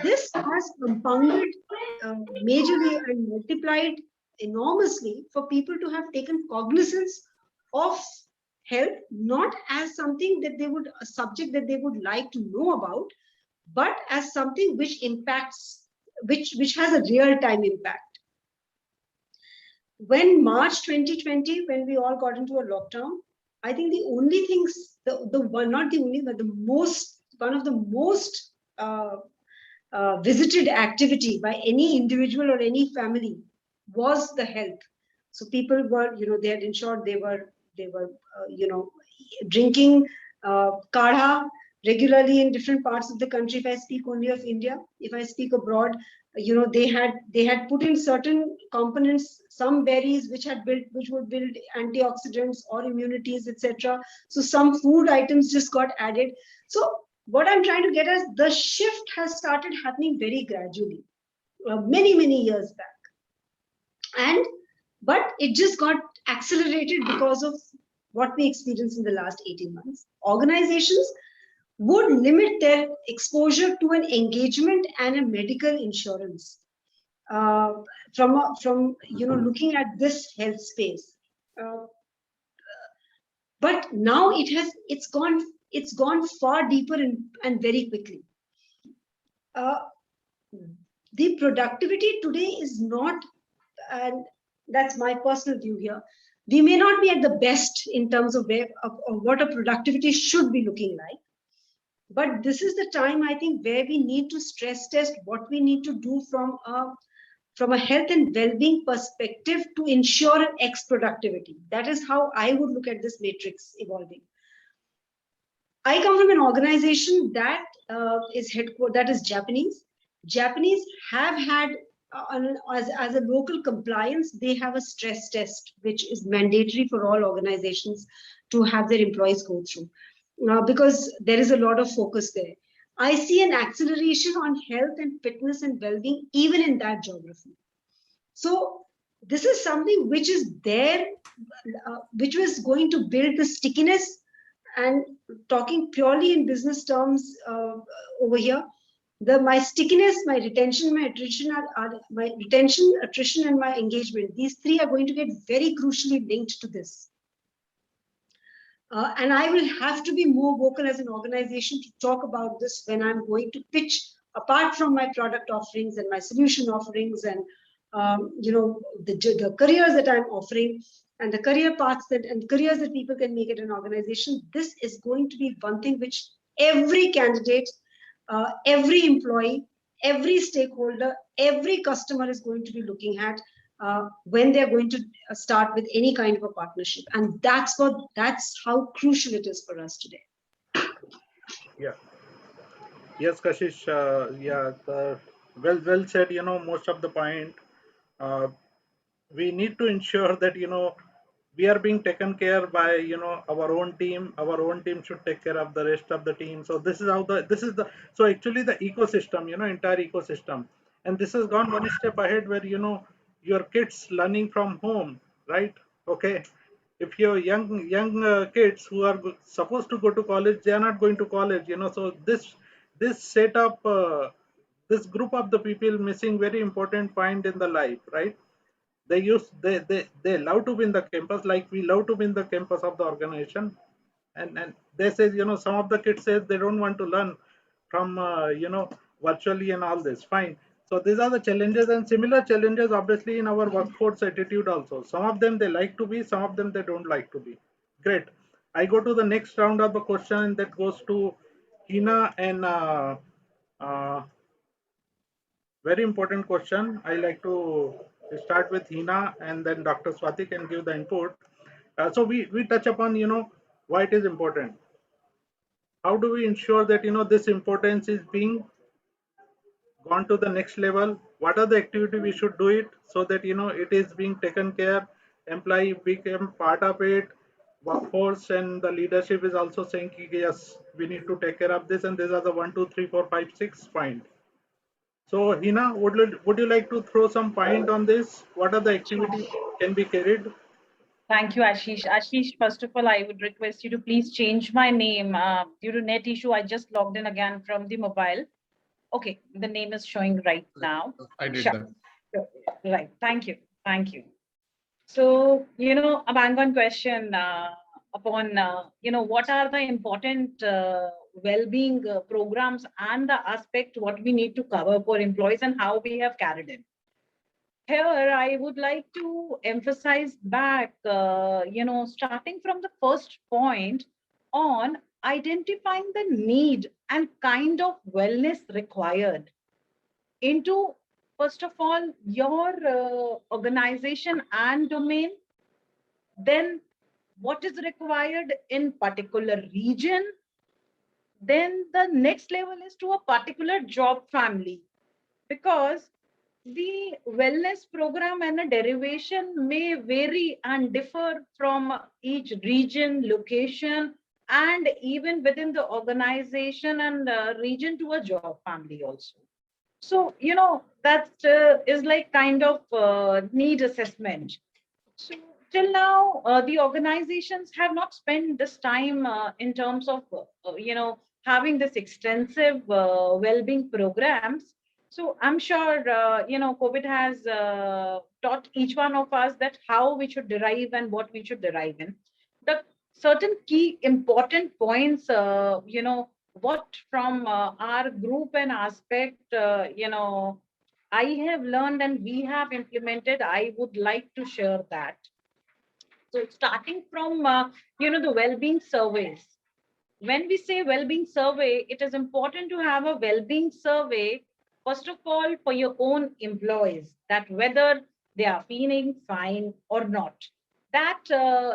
this has compounded majorly and multiplied enormously for people to have taken cognizance of health, not as something that a subject that they would like to know about, but as something which impacts, which has a real time impact. When March 2020, when we all got into a lockdown, I think the only things, the one, not the only, but the most, one of the most visited activity by any individual or any family was the health. So people were, they had ensured they were, drinking kadha regularly in different parts of the country. If I speak only of India, if I speak abroad, they had put in certain components, some berries which would build antioxidants or immunities, etc. So some food items just got added. So what I'm trying to get at, the shift has started happening very gradually, many years back, but it just got accelerated because of what we experienced in the last 18 months. Organizations would limit their exposure to an engagement and a medical insurance from looking at this health space. But now it's gone far deeper and very quickly. The productivity today is not, and that's my personal view here, we may not be at the best in terms of what a productivity should be looking like. But this is the time, I think, where we need to stress test what we need to do from a health and well-being perspective to ensure an X productivity. That is how I would look at this matrix evolving. I come from an organization that is Japanese. Japanese have had, as a local compliance, they have a stress test, which is mandatory for all organizations to have their employees go through. Because there is a lot of focus there. I see an acceleration on health and fitness and well-being, even in that geography. So this is something which is there, which was going to build the stickiness. And talking purely in business terms over here, my stickiness, my retention, my attrition, attrition, and my engagement, these three are going to get very crucially linked to this. And I will have to be more vocal as an organization to talk about this when I'm going to pitch, apart from my product offerings and my solution offerings and the careers that I'm offering and the career paths and careers that people can make at an organization. This is going to be one thing which every candidate, every employee, every stakeholder, every customer is going to be looking at when they're going to start with any kind of a partnership. And that's how crucial it is for us today. Yeah. Yes, Kashish. Well said. Most of the point. We need to ensure that we are being taken care by our own team. Our own team should take care of the rest of the team. So this is so actually the ecosystem, entire ecosystem. And this has gone one step ahead, where your kids learning from home, right? Okay, if your young kids who are supposed to go to college, they are not going to college. So this setup, this group of the people missing very important point in the life, right? They love to be in the campus, like we love to be in the campus of the organization. And they say, some of the kids say they don't want to learn from virtually and all this, fine. So these are the challenges, and similar challenges obviously in our workforce attitude also. Some of them they like to be, some of them they don't like to be. Great. I go to the next round of the question that goes to Hina and very important question. I like to start with Hina and then Dr. Swati can give the input. So we touch upon, why it is important. How do we ensure that, this importance is being gone to the next level? What are the activity we should do it so that, it is being taken care, employee become part of it, workforce and the leadership is also saying, yes, we need to take care of this. And these are the 1, 2, 3, 4, 5, 6 point. So Hina, would you like to throw some point on this? What are the activities can be carried? Thank you, Ashish. Ashish, first of all, I would request you to please change my name. Due to net issue, I just logged in again from the mobile. Okay, the name is showing right now. I did Sure. that. Sure. Right. Thank you. Thank you. So, a bang on question upon, what are the important well-being programs and the aspect what we need to cover for employees and how we have carried it. Here, I would like to emphasize back, starting from the first point on identifying the need and kind of wellness required into, first of all, your organization and domain, then what is required in particular region, then the next level is to a particular job family, because the wellness program and a derivation may vary and differ from each region, location, and even within the organization and region to a job family also. So, that is like kind of need assessment. So till now, the organizations have not spent this time in terms of, having this extensive well-being programs. So I'm sure, COVID has taught each one of us that how we should derive and what we should derive in. The certain key important points, what from our group and aspect, I have learned and we have implemented, I would like to share that. So starting from, the well-being surveys. When we say well-being survey, it is important to have a well-being survey, first of all, for your own employees, that whether they are feeling fine or not. That,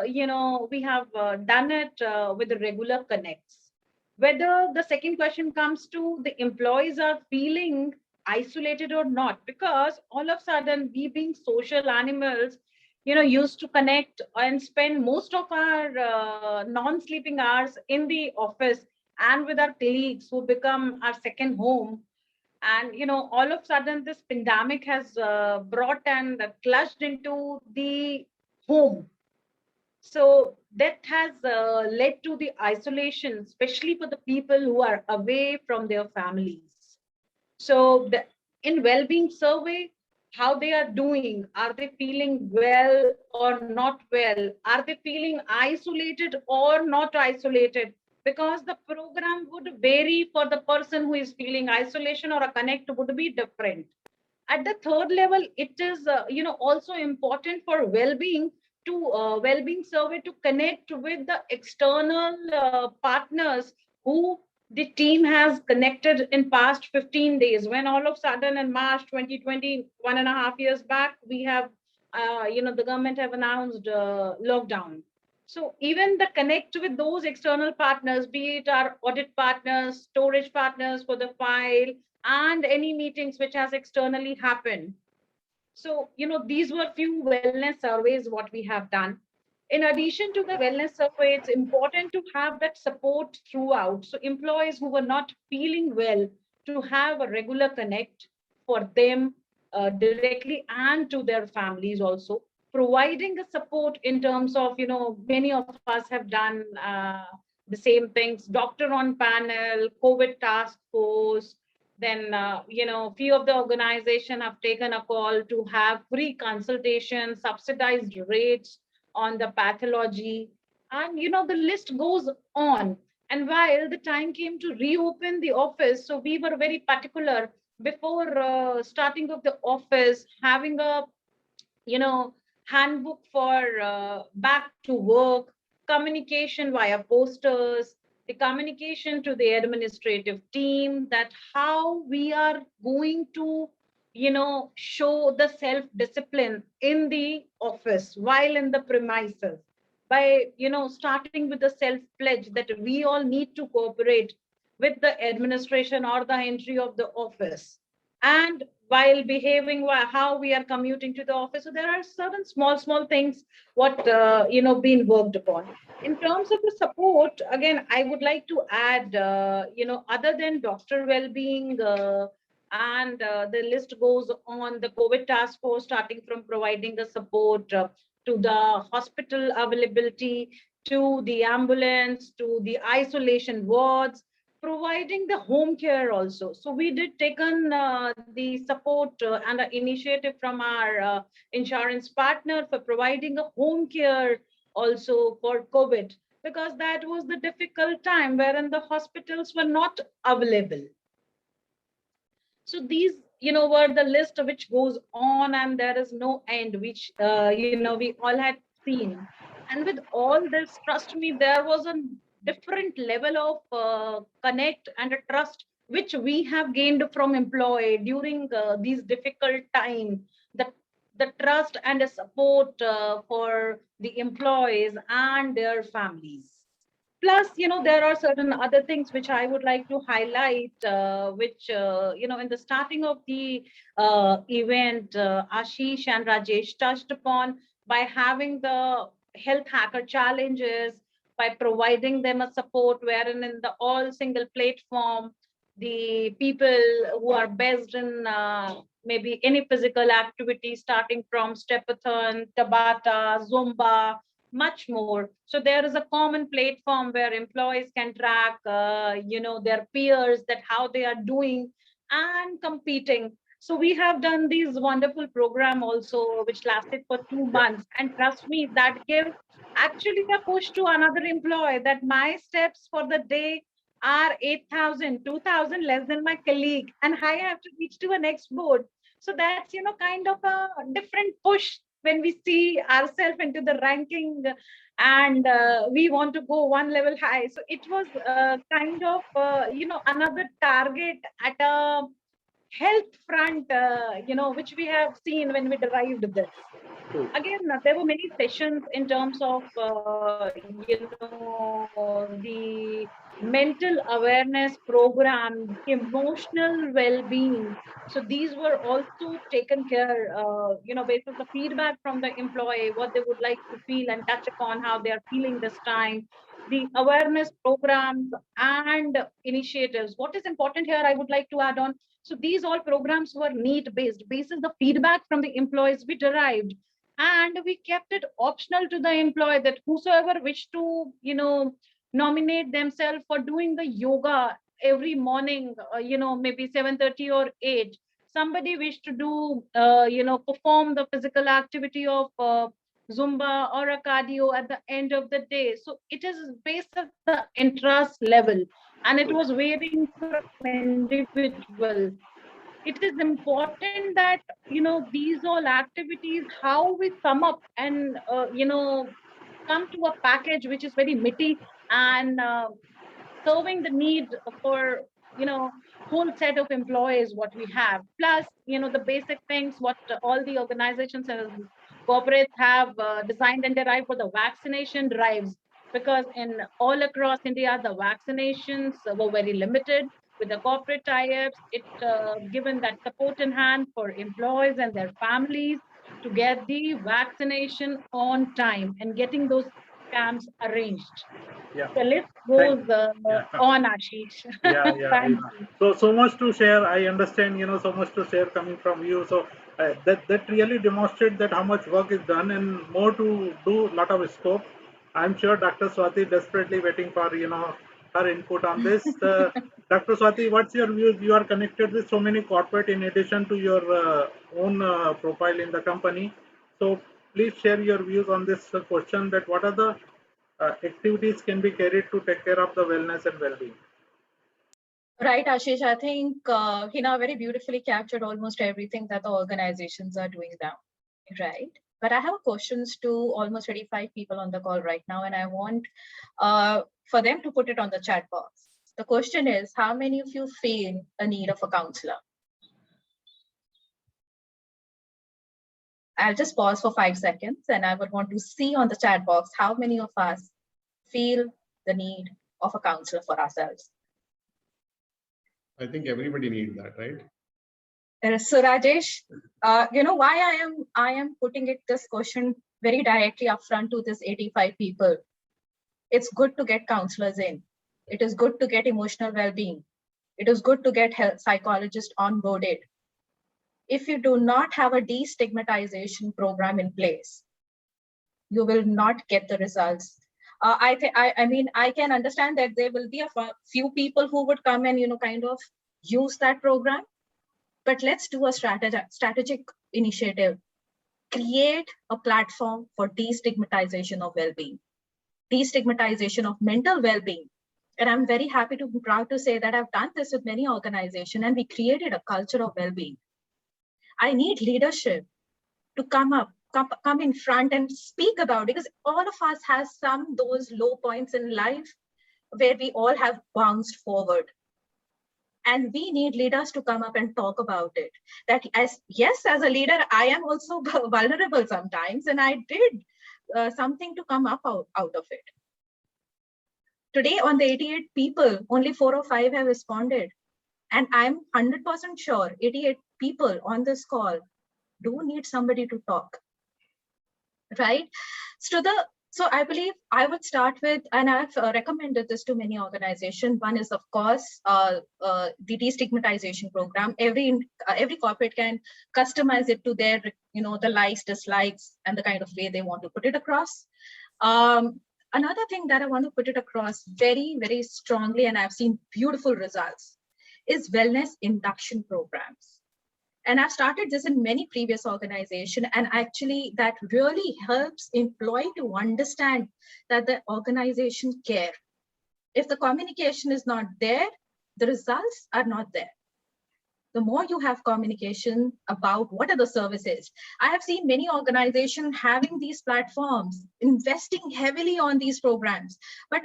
we have done it with the regular connects. Whether the second question comes to the employees are feeling isolated or not, because all of a sudden we being social animals, used to connect and spend most of our non-sleeping hours in the office and with our colleagues who become our second home. And, all of a sudden this pandemic has brought and clutched into the home. So that has led to the isolation, especially for the people who are away from their families. So in well-being survey, how they are doing, are they feeling well or not well? Are they feeling isolated or not isolated? Because the program would vary for the person who is feeling isolation, or a connect would be different. At the third level, it is also important for well-being to well-being survey to connect with the external partners who the team has connected in past 15 days, when all of a sudden in March 2020, 1.5 years back, we have the government have announced lockdown. So even the connect with those external partners, be it our audit partners, storage partners for the file, and any meetings which has externally happened. So, these were few wellness surveys what we have done. In addition to the wellness survey, it's important to have that support throughout. So employees who were not feeling well, to have a regular connect for them directly and to their families also, providing the support in terms of, many of us have done the same things, doctor on panel, COVID task force. Then, few of the organization have taken a call to have free consultation, subsidized rates on the pathology, and the list goes on. And while the time came to reopen the office, so we were very particular before starting of the office, having a handbook for back to work, communication via posters, the communication to the administrative team, that how we are going to show the self discipline in the office while in the premises, by starting with the self pledge that we all need to cooperate with the administration or the entry of the office, and while behaving, how we are commuting to the office. So there are certain small things what being worked upon. In terms of the support, again, I would like to add, other than doctor well-being, and the list goes on, the COVID task force, starting from providing the support to the hospital availability, to the ambulance, to the isolation wards, providing the home care also. So we did taken the support and the initiative from our insurance partner for providing a home care also for COVID, because that was the difficult time wherein the hospitals were not available. So these, were the list which goes on, and there is no end, which, we all had seen. And with all this, trust me, there was a different level of connect and a trust which we have gained from employee during these difficult times. The trust and the support for the employees and their families. Plus, there are certain other things which I would like to highlight, which, in the starting of the event, Ashish and Rajesh touched upon, by having the health hacker challenges, by providing them a support wherein in the all single platform, the people who are based in maybe any physical activity, starting from stepathon, tabata, zumba, much more. So there is a common platform where employees can track, their peers, that how they are doing and competing. So we have done these wonderful program also, which lasted for 2 months. And trust me, that give actually a push to another employee, that my steps for the day are 8,000, 2,000 less than my colleague, and I have to reach to a next board. So that's, kind of a different push when we see ourselves into the ranking, and we want to go one level high. So it was kind of, another target at a health front, which we have seen when we derived this. Again, there were many sessions in terms of, the mental awareness program, emotional well-being. So these were also taken care, based on the feedback from the employee, what they would like to feel and touch upon how they are feeling this time. The awareness programs and initiatives. What is important here, I would like to add on. So these all programs were need-based, based on the feedback from the employees we derived, and we kept it optional to the employee, that whosoever wished to nominate themselves for doing the yoga every morning, maybe 7:30 or 8, somebody wished to do perform the physical activity of zumba or a cardio at the end of the day. So it is based on the interest level, and it was varying from individual. It is important that these all activities, how we sum up and come to a package which is very meaty, and serving the need for whole set of employees what we have. Plus, the basic things what all the organizations and corporates have designed and derived for the vaccination drives, because in all across India the vaccinations were very limited. With the corporate tie-ups, it given that support in hand for employees and their families to get the vaccination on time and getting those camps arranged. Yeah. The list Thank. goes Yeah. on, Ashish. Yeah, yeah, Thank yeah. you. So much to share. I understand, so much to share coming from you. So that really demonstrates that how much work is done and more to do. Lot of scope. I'm sure Dr. Swati desperately waiting for her input on this. Dr. Swati, what's your views? You are connected with so many corporate in addition to your own profile in the company. So please share your views on this question. That what are the activities can be carried to take care of the wellness and well-being? Right, Ashish. I think Hina very beautifully captured almost everything that the organizations are doing now, right? But I have questions to almost 35 people on the call right now, and I want for them to put it on the chat box. The question is, how many of you feel a need of a counselor? I'll just pause for 5 seconds, and I would want to see on the chat box how many of us feel the need of a counselor for ourselves. I think everybody needs that, right? So Rajesh, you know why I am putting this question very directly upfront to this 85 people. It's good to get counselors in. It is good to get emotional well-being. It is good to get health psychologists onboarded. If you do not have a destigmatization program in place, you will not get the results. I mean, I can understand that there will be a few people who would come and, you know, kind of use that program. But let's do a strategic initiative. Create a platform for destigmatization of well-being, destigmatization of mental well-being. And I'm very happy to be proud to say that I've done this with many organizations and we created a culture of well-being. I need leadership to come in front and speak about it, because all of us has those low points in life where we all have bounced forward. And we need leaders to come up and talk about it. That as a leader, I am also vulnerable sometimes, and I did something to come up out of it. Today, on the 88 people, only 4 or 5 have responded. And I'm 100% sure 88 people on this call do need somebody to talk, right? So I believe I would start with, and I've recommended this to many organizations. One is, of course, the destigmatization program. Every corporate can customize it to their, you know, the likes, dislikes, and the kind of way they want to put it across. Another thing that I want to put it across very, very strongly, and I've seen beautiful results, is wellness induction programs. And I've started this in many previous organizations, and actually that really helps employee to understand that the organization care. If the communication is not there, the results are not there. The more you have communication about what are the services. I have seen many organizations having these platforms, investing heavily on these programs, but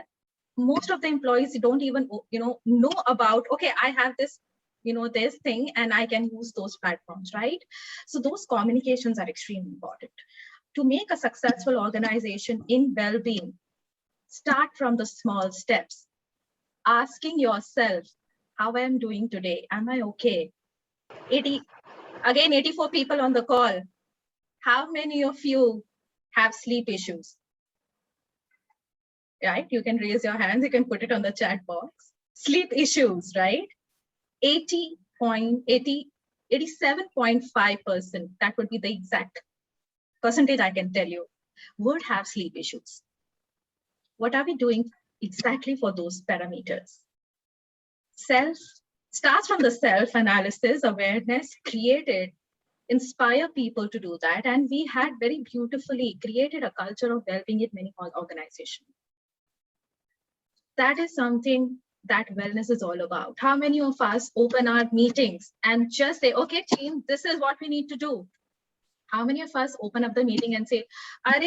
most of the employees don't even, you know about, okay, I have this, you know, this thing and I can use those platforms, right? So those communications are extremely important. To make a successful organization in well-being, start from the small steps. Asking yourself, how I am doing today? Am I okay? 84 people on the call. How many of you have sleep issues? Right? You can raise your hands, you can put it on the chat box. Sleep issues, right? 87.5%, that would be the exact percentage I can tell you, would have sleep issues. What are we doing exactly for those parameters? Starts from the self-analysis, awareness, created, inspire people to do that. And we had very beautifully created a culture of well-being in many organizations. That is something that wellness is all about. How many of us open our meetings and just say, okay, team, this is what we need to do? How many of us open up the meeting and say, Are,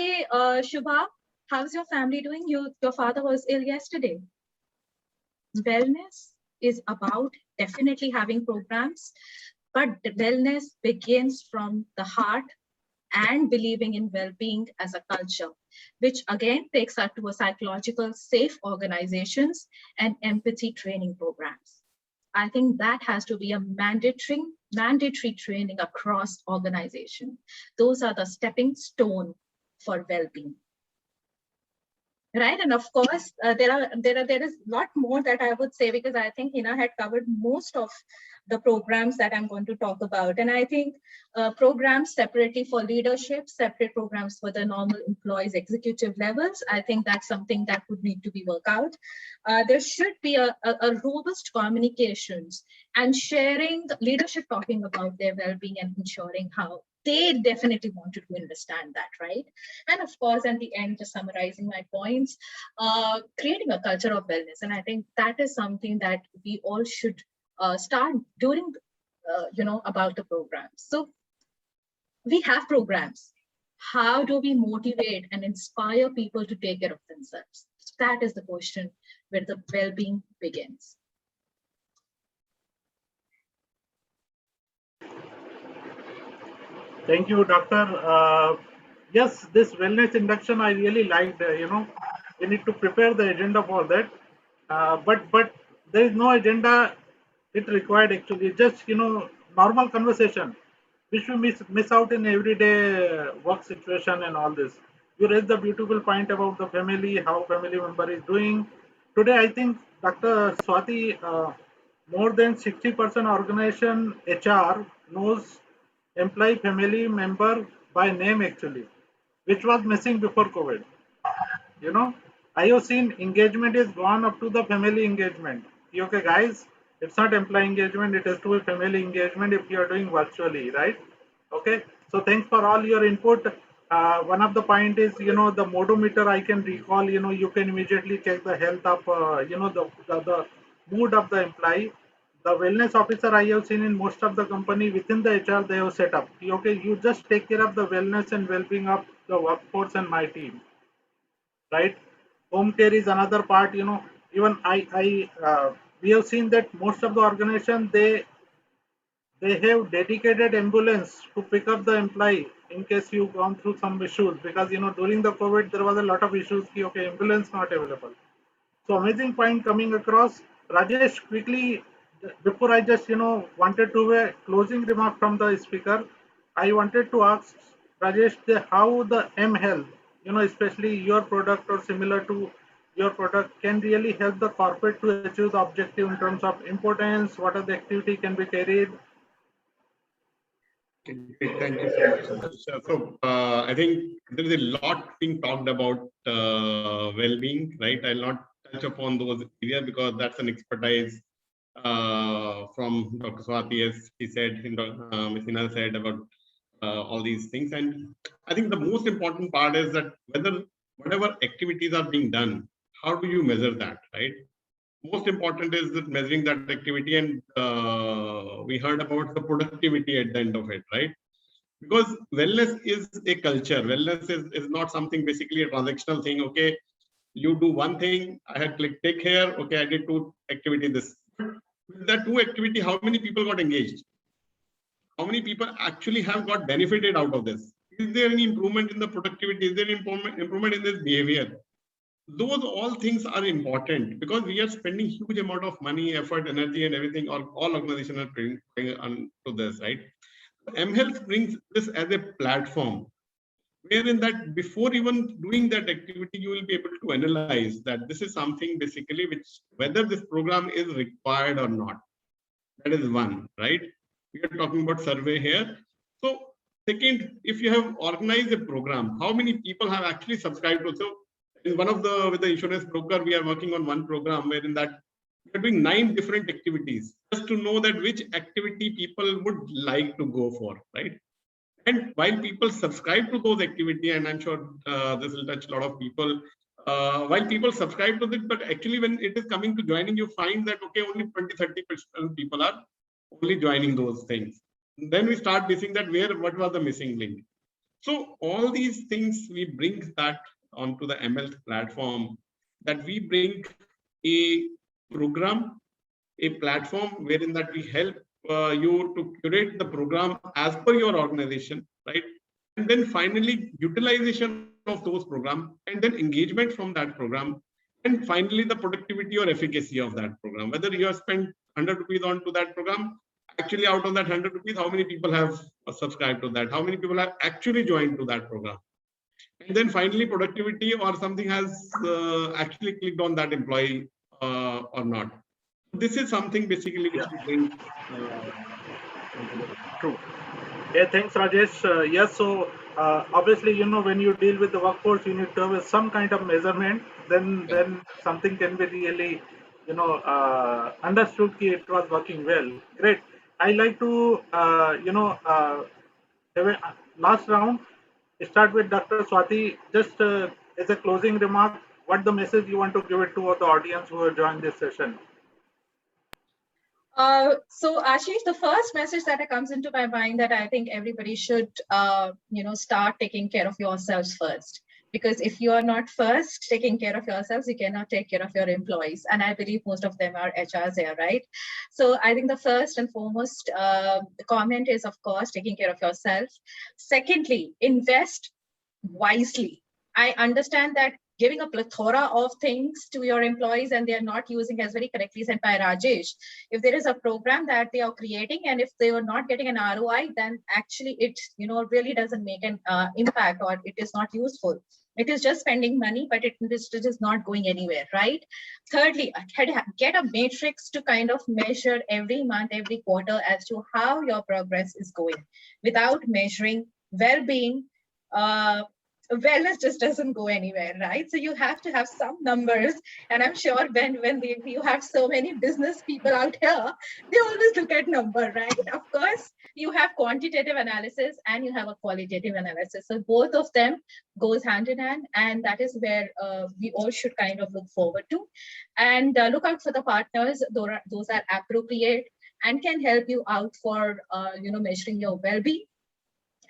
Shubha, how's your family doing? Your father was ill yesterday. Wellness is about definitely having programs, but wellness begins from the heart and believing in well-being as a culture, which again takes us to a psychological safe organizations and empathy training programs. I think that has to be a mandatory training across organization. Those are the stepping stone for well-being. Right, and of course, there is a lot more that I would say, because I think Hina had covered most of the programs that I'm going to talk about. And I think programs separately for leadership, separate programs for the normal employees, executive levels, I think that's something that would need to be worked out. There should be a robust communications and sharing, leadership talking about their well-being and ensuring how they definitely wanted to understand that, right? And of course, at the end, just summarizing my points, creating a culture of wellness. And I think that is something that we all should start doing, about the programs. So we have programs. How do we motivate and inspire people to take care of themselves? That is the question where the well-being begins. Thank you, Doctor. Yes, this wellness induction I really liked. We need to prepare the agenda for that. But there is no agenda. It required actually just normal conversation, which we miss out in everyday work situation and all this. You raised the beautiful point about the family, how family member is doing. Today, I think Dr. Swati, more than 60% organization HR knows employee family member by name actually, which was missing before COVID. You know, I have seen engagement is gone up to the family engagement. Okay, guys, it's not employee engagement, it has to be family engagement if you are doing virtually, right? Okay, so thanks for all your input. One of the point is, the modometer I can recall, you can immediately check the health of, the mood of the employee. The wellness officer I have seen in most of the company within the HR, they have set up. Okay, you just take care of the wellness and well-being of the workforce and my team, right? Home care is another part. Even we have seen that most of the organization they have dedicated ambulance to pick up the employee in case you've gone through some issues, because during the COVID there was a lot of issues. Okay, ambulance not available. So amazing point coming across. Rajesh, quickly, before I just wanted to have a closing remark from the speaker, I wanted to ask Rajesh how the mHealth, especially your product or similar to your product, can really help the corporate to achieve the objective in terms of importance. What are the activity can be carried? Okay, thank you so much. So I think there is a lot being talked about well-being, right? I'll not touch upon those areas because that's an expertise from Dr. Swati, as he said, Ms. Hina said about all these things. And I think the most important part is that whatever activities are being done, how do you measure that, right? Most important is that measuring that activity, and we heard about the productivity at the end of it, right? Because wellness is a culture. Wellness is not something basically a transactional thing. Okay, you do one thing, I had clicked take care, okay, I did two activity this. With that two activity, how many people got engaged? How many people actually have got benefited out of this? Is there any improvement in the productivity? Is there improvement in this behavior? Those all things are important because we are spending huge amount of money, effort, energy, and everything. All organizations are paying on to this, right? mHealth brings this as a platform, wherein that before even doing that activity, you will be able to analyze that this is something basically which whether this program is required or not. That is one, right? We are talking about survey here. So second, if you have organized a program, how many people have actually subscribed to? So in one of with the insurance broker, we are working on one program wherein that we are doing 9 different activities just to know that which activity people would like to go for, right? And while people subscribe to those activity, and I'm sure this will touch a lot of people, while people subscribe to it, but actually when it is coming to joining, you find that, okay, only 20-30% people are only joining those things. Then we start missing that what was the missing link. So all these things, we bring that onto the mHealth platform, that we bring a program, a platform wherein that we help you to curate the program as per your organization, right? And then finally utilization of those programs, and then engagement from that program, and finally the productivity or efficacy of that program. Whether you have spent 100 rupees onto that program, actually out of that 100 rupees, how many people have subscribed to that? How many people have actually joined to that program? And then finally productivity, or something has actually clicked on that employee or not. This is something basically which we bring. True. Yeah, thanks, Rajesh. Yes, so obviously, you know, when you deal with the workforce, you need to have some kind of measurement. Then something can be really, you know, understood that it was working well. Great. I like to, have a last round. Start with Dr. Swati. Just as a closing remark, what the message you want to give it to the audience who have joined this session? So Ashish, the first message that comes into my mind that I think everybody should, start taking care of yourselves first. Because if you are not first taking care of yourselves, you cannot take care of your employees. And I believe most of them are HRs here, right? So I think the first and foremost comment is, of course, taking care of yourself. Secondly, invest wisely. I understand that giving a plethora of things to your employees and they're not using, as very correctly said by Rajesh, if there is a program that they are creating and if they are not getting an ROI, then actually it really doesn't make an impact, or it is not useful. It is just spending money, but it is not going anywhere, right? Thirdly, get a matrix to kind of measure every month, every quarter as to how your progress is going. Without measuring well-being, wellness just doesn't go anywhere, right? So you have to have some numbers, and I'm sure you have so many business people out here, they always look at number, right? Of course, you have quantitative analysis and you have a qualitative analysis. So both of them goes hand in hand, and that is where we all should kind of look forward to, and look out for the partners. Those are appropriate and can help you out for measuring your well-being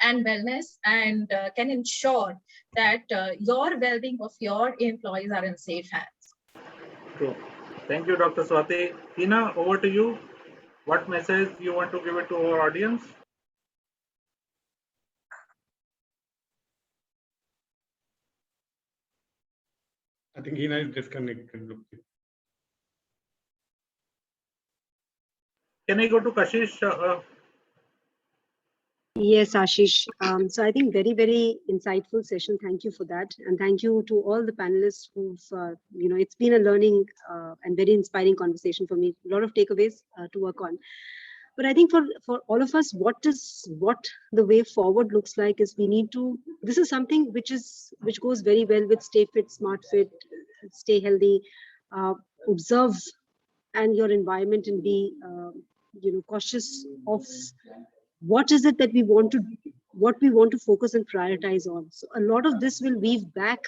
and wellness, and can ensure that your well-being of your employees are in safe hands. True. Thank you, Dr. Swati. Tina, over to you. What message you want to give it to our audience? I think Hina is disconnected. Can I go to Kashish? Yes, Ashish. So I think very, very insightful session. Thank you for that. And thank you to all the panelists who've, it's been a learning and very inspiring conversation for me. A lot of takeaways to work on. But I think for all of us, what the way forward looks like is we need to, this is something which goes very well with stay fit, smart fit, stay healthy, observe and your environment, and be cautious of what is it that we want to focus and prioritize on. So a lot of this will weave back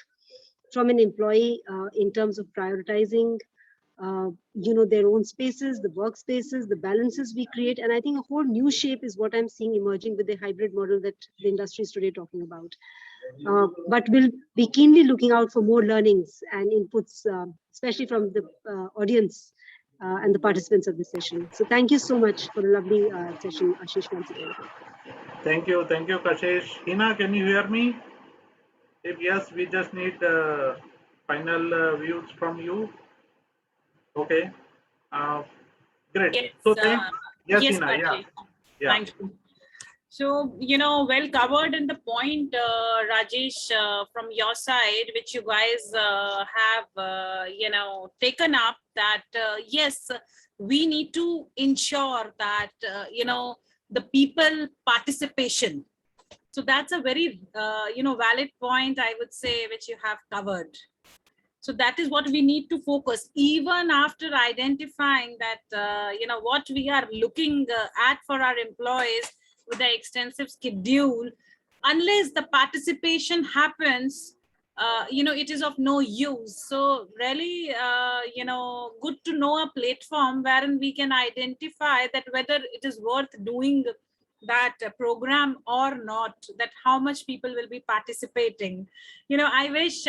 from an employee in terms of prioritizing their own spaces, the workspaces, the balances we create. And I think a whole new shape is what I'm seeing emerging with the hybrid model that the industry is today talking about. But we'll be keenly looking out for more learnings and inputs, especially from the audience and the participants of this session. So thank you so much for a lovely session, Ashish, once again. Thank you, Kashish. Hina, can you hear me? If yes, we just need final views from you. Okay. Great. Yes, So yes, Hina, Rajesh. yeah. Thank you. So, well covered in the point, Rajesh, from your side, which you guys have, taken up, that, yes, we need to ensure that, the people participation. So that's a very, valid point, I would say, which you have covered. So that is what we need to focus, even after identifying that, what we are looking at for our employees with the extensive schedule. Unless the participation happens, it is of no use. So really, good to know a platform wherein we can identify that whether it is worth doing that program or not, that how much people will be participating. I wish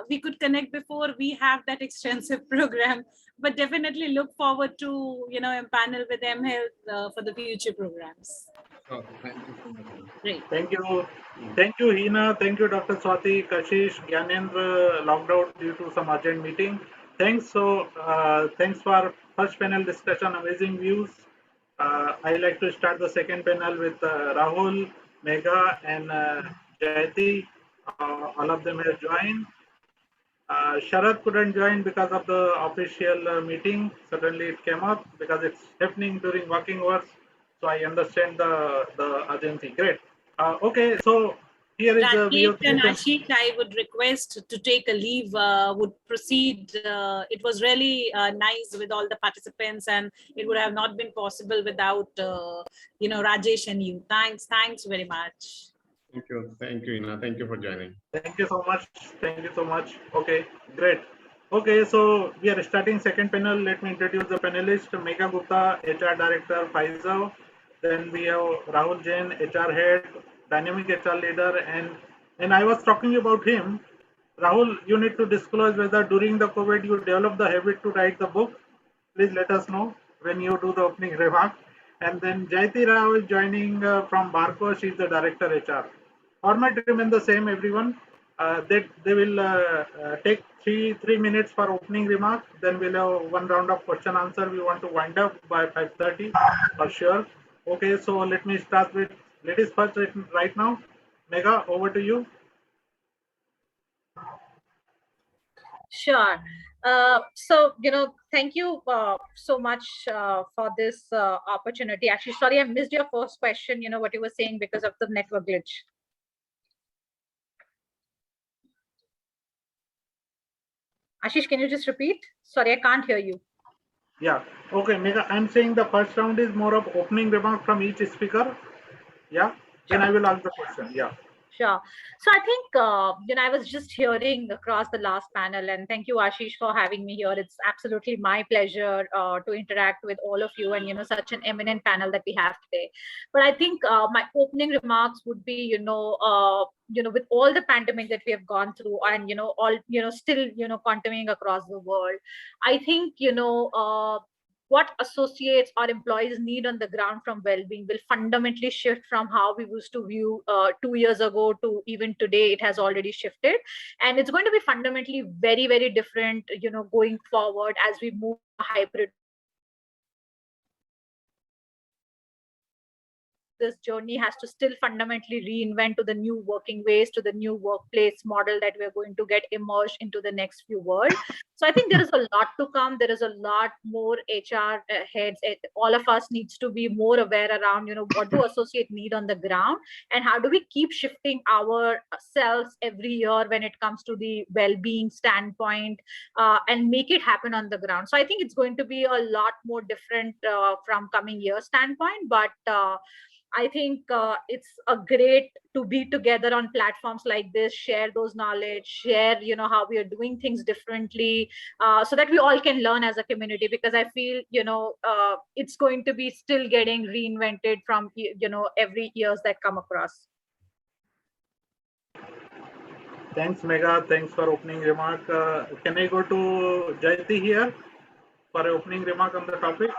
we could connect before we have that extensive program, but definitely look forward to, panel with mHealth for the future programs. Oh, thank you so much. Great. Thank you, Hina. Thank you, Dr. Swati, Kashish. Gyanendra logged out due to some urgent meeting. Thanks. So thanks for first panel discussion, amazing views. I like to start the second panel with Rahul, Megha, and Jayati. All of them have joined. Sharad couldn't join because of the official meeting. Suddenly it came up because it's happening during working hours. So I understand the urgency. Great. Okay, so here is we Rajesh have and taken. Ashish, I would request to take a leave, would proceed. It was really nice with all the participants, and it would have not been possible without, Rajesh and you. Thanks very much. Thank you, Ina. Thank you for joining. Thank you so much. Thank you so much. Okay, great. Okay, so we are starting second panel. Let me introduce the panelist, Megha Gupta, HR Director, Pfizer. Then we have Rahul Jain, HR Head, Dynamic HR Leader, and I was talking about him. Rahul, you need to disclose whether during the COVID you developed the habit to write the book. Please let us know when you do the opening remark. And then Jayati Rao is joining from Barco. She is the Director HR. Format remain the same, everyone. They will take three minutes for opening remark. Then we'll have one round of question answer. We want to wind up by 5:30 for sure. Okay, so let me start with ladies first right now. Megha, over to you. Sure. Thank you so much for this opportunity. Actually, sorry, I missed your first question, what you were saying because of the network glitch. Ashish, can you just repeat? Sorry, I can't hear you. Yeah. Okay, Megha, I'm saying the first round is more of opening remark from each speaker. Yeah. Then I will ask the question. Yeah. Sure. So I think, I was just hearing across the last panel, and thank you, Ashish, for having me here. It's absolutely my pleasure to interact with all of you and, such an eminent panel that we have today. But I think my opening remarks would be, with all the pandemic that we have gone through and, still, continuing across the world, I think, what associates or employees need on the ground from well-being will fundamentally shift from how we used to view 2 years ago to even today. It has already shifted, and it's going to be fundamentally very, very different, going forward as we move to a hybrid. This journey has to still fundamentally reinvent to the new working ways, to the new workplace model that we're going to get immersed into the next few world. So I think there is a lot to come. There is a lot more HR heads. All of us needs to be more aware around, what do associate need on the ground, and how do we keep shifting ourselves every year when it comes to the well-being standpoint, and make it happen on the ground. So I think it's going to be a lot more different from coming year standpoint, but I think it's a great to be together on platforms like this, share those knowledge, share, how we are doing things differently, so that we all can learn as a community, because I feel, it's going to be still getting reinvented from, every years that come across. Thanks, Megha. Thanks for opening remark. Can I go to Jayati here for an opening remark on the topic?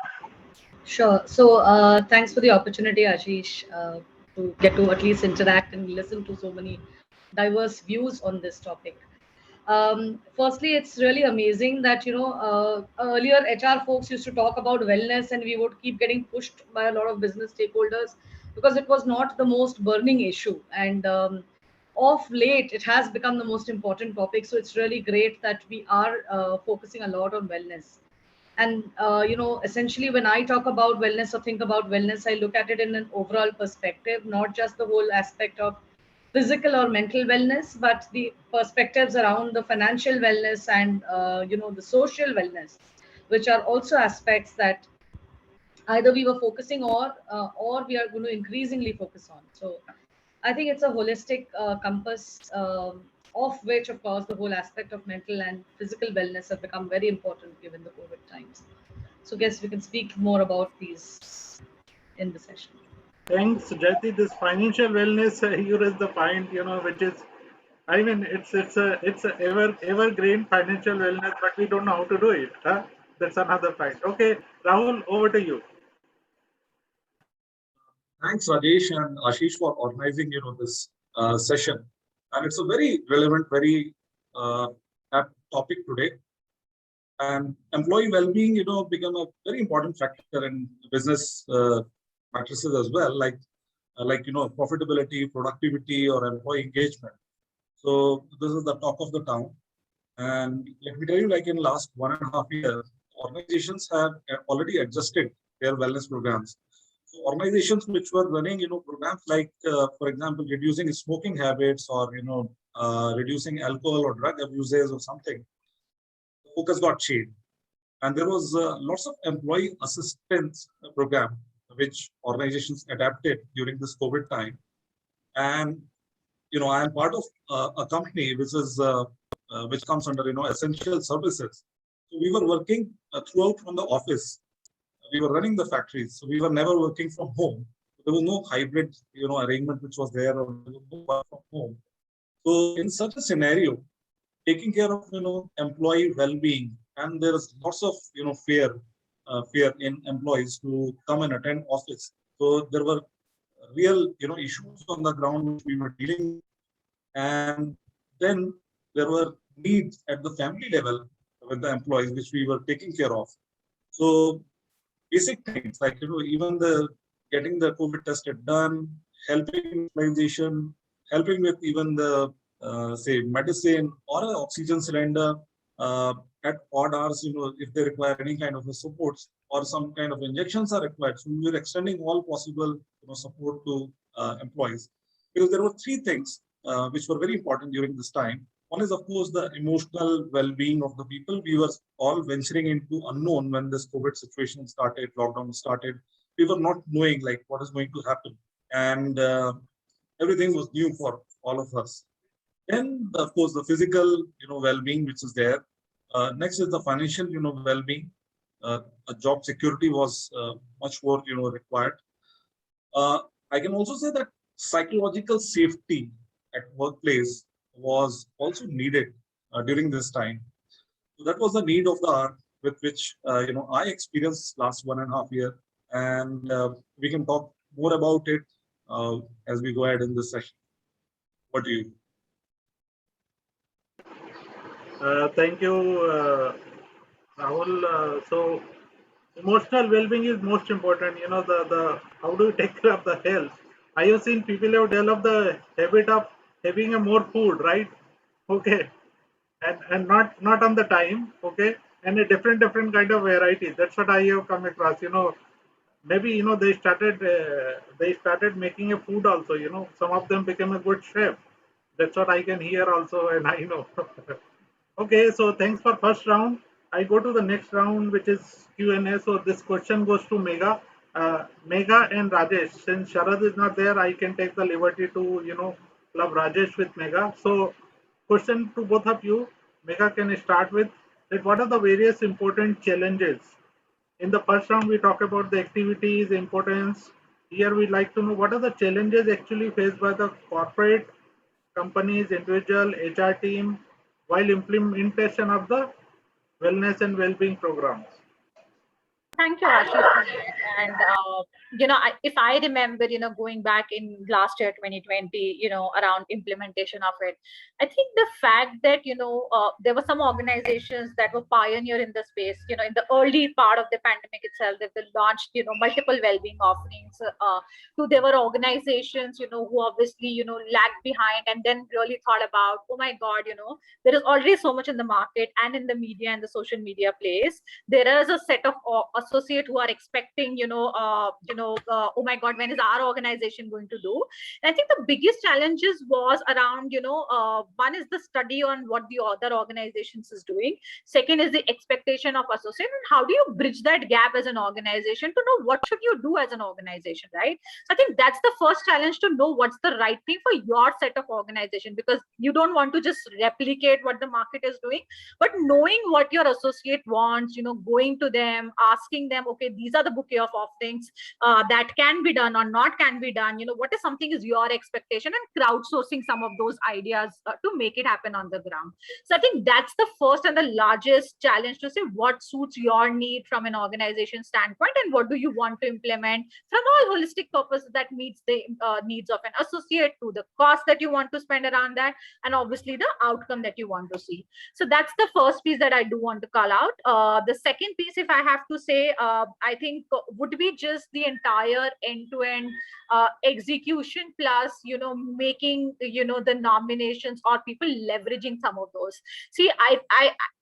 Sure. So thanks for the opportunity, Ashish, to get to at least interact and listen to so many diverse views on this topic. Firstly, it's really amazing that, earlier HR folks used to talk about wellness, and we would keep getting pushed by a lot of business stakeholders because it was not the most burning issue. And of late, it has become the most important topic. So it's really great that we are focusing a lot on wellness. And essentially, when I talk about wellness or think about wellness, I look at it in an overall perspective, not just the whole aspect of physical or mental wellness, but the perspectives around the financial wellness and the social wellness, which are also aspects that either we were focusing or we are going to increasingly focus on. So I think it's a holistic compass, of which, of course, the whole aspect of mental and physical wellness have become very important given the COVID times. So, guess we can speak more about these in the session. Thanks, Jayati. This financial wellness, here is the point, which is, I mean, it's a evergreen financial wellness, but we don't know how to do it. Huh? That's another point. Okay, Rahul, over to you. Thanks, Rajesh and Ashish, for organizing this session, and it's a very relevant, very apt topic today. And employee well-being, become a very important factor in business matrices as well, like profitability, productivity, or employee engagement. So this is the talk of the town. And let me tell you, like in last 1.5 years, organizations have already adjusted their wellness programs. So organizations which were running, programs like, for example, reducing smoking habits or, reducing alcohol or drug abuses or something, the focus got changed. And there was lots of employee assistance program which organizations adapted during this COVID time. And I am part of a company which comes under essential services. So we were working throughout from the office. We were running the factories, so we were never working from home. There was no hybrid arrangement which was there, or there was no work from home. So in such a scenario, taking care of employee well-being, and there is lots of fear in employees to come and attend office. So there were real issues on the ground which we were dealing with. And then there were needs at the family level with the employees which we were taking care of. So basic things like even the getting the COVID tested done, helping hospitalization, helping with even the say medicine or an oxygen cylinder at odd hours, if they require any kind of a support or some kind of injections are required. So we were extending all possible support to employees, because there were three things which were very important during this time. One is, of course, the emotional well-being of the people. We were all venturing into unknown when this COVID situation started, lockdown started. We were not knowing like what is going to happen, and everything was new for all of us. Then, of course, the physical, well-being which is there. Next is the financial, well-being. A job security was much more, required. I can also say that psychological safety at workplace was also needed during this time. So that was the need of the hour with which I experienced last 1.5 years, and we can talk more about it as we go ahead in this session. What do you? Thank you, Rahul. So emotional well-being is most important. The how do you take care of the health? I have seen people have developed the habit of having a more food, right? Okay, and not on the time. Okay, and a different kind of variety. That's what I have come across. Maybe they started making a food also. Some of them became a good chef. That's what I can hear also, and I know. Okay, so thanks for first round. I go to the next round, which is Q&A. So this question goes to Megha. Megha and Rajesh. Since Sharad is not there, I can take the liberty to, club Rajesh with Megha. So question to both of you. Megha, can start with that? What are the various important challenges? In the first round, we talk about the activities, importance. Here, we'd like to know what are the challenges actually faced by the corporate companies, individual, HR team, while implementation of the wellness and well-being programs. Thank you, Ashish, for that. And if I remember, going back in last year, 2020, around implementation of it, I think the fact that there were some organizations that were pioneer in the space. In the early part of the pandemic itself, they launched multiple well-being offerings. There were organizations who obviously lagged behind and then really thought about, oh my God, there is already so much in the market and in the media and the social media place. There is a set of associate who are expecting, oh my God, when is our organization going to do? And I think the biggest challenges was around, one is the study on what the other organizations is doing. Second is the expectation of associate, and how do you bridge that gap as an organization to know what should you do as an organization, right? So I think that's the first challenge, to know what's the right thing for your set of organization, because you don't want to just replicate what the market is doing, but knowing what your associate wants, going to them, asking them, okay, these are the bouquet of offerings that can be done or not can be done. What is something is your expectation, and crowdsourcing some of those ideas to make it happen on the ground. So I think that's the first and the largest challenge, to say what suits your need from an organization standpoint, and what do you want to implement from all holistic purposes that meets the needs of an associate, to the cost that you want to spend around that, and obviously the outcome that you want to see. So that's the first piece that I do want to call out. The second piece, if I have to say, today, I think would be just the entire end-to-end execution plus, making, the nominations or people leveraging some of those. See,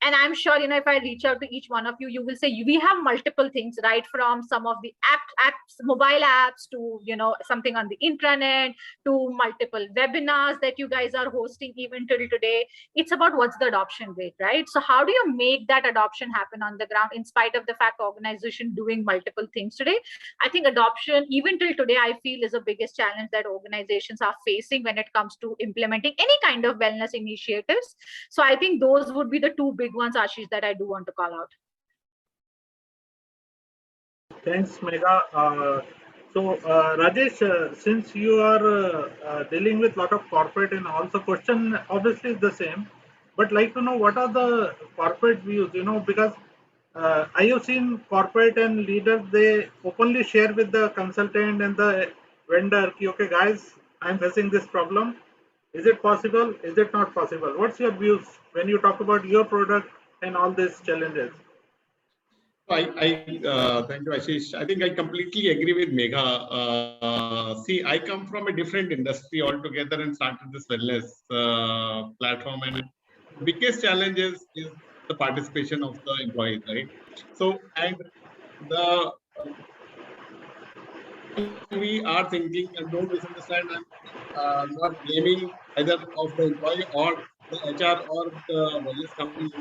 and I'm sure, if I reach out to each one of you, you will say we have multiple things, right? From some of the apps, mobile apps, to, something on the intranet, to multiple webinars that you guys are hosting even till today. It's about what's the adoption rate, right? So how do you make that adoption happen on the ground in spite of the fact organization doing multiple things today? I think adoption, even till today, I feel is the biggest challenge that organizations are facing when it comes to implementing any kind of wellness initiatives. So I think those would be the two big ones, Ashish, that I do want to call out. Thanks, Megha. Rajesh, since you are dealing with a lot of corporate, and also question obviously is the same, but like to know what are the corporate views, because I have seen corporate and leaders, they openly share with the consultant and the vendor, okay guys, I'm facing this problem. Is it possible? Is it not possible? What's your views when you talk about your product and all these challenges? Thank you, Ashish. I think I completely agree with Megha. See, I come from a different industry altogether and started this wellness platform, and the biggest challenge is the participation of the employees, right? So, and the we are thinking, and don't misunderstand, I'm not blaming either of the employee or the HR or the wellness company.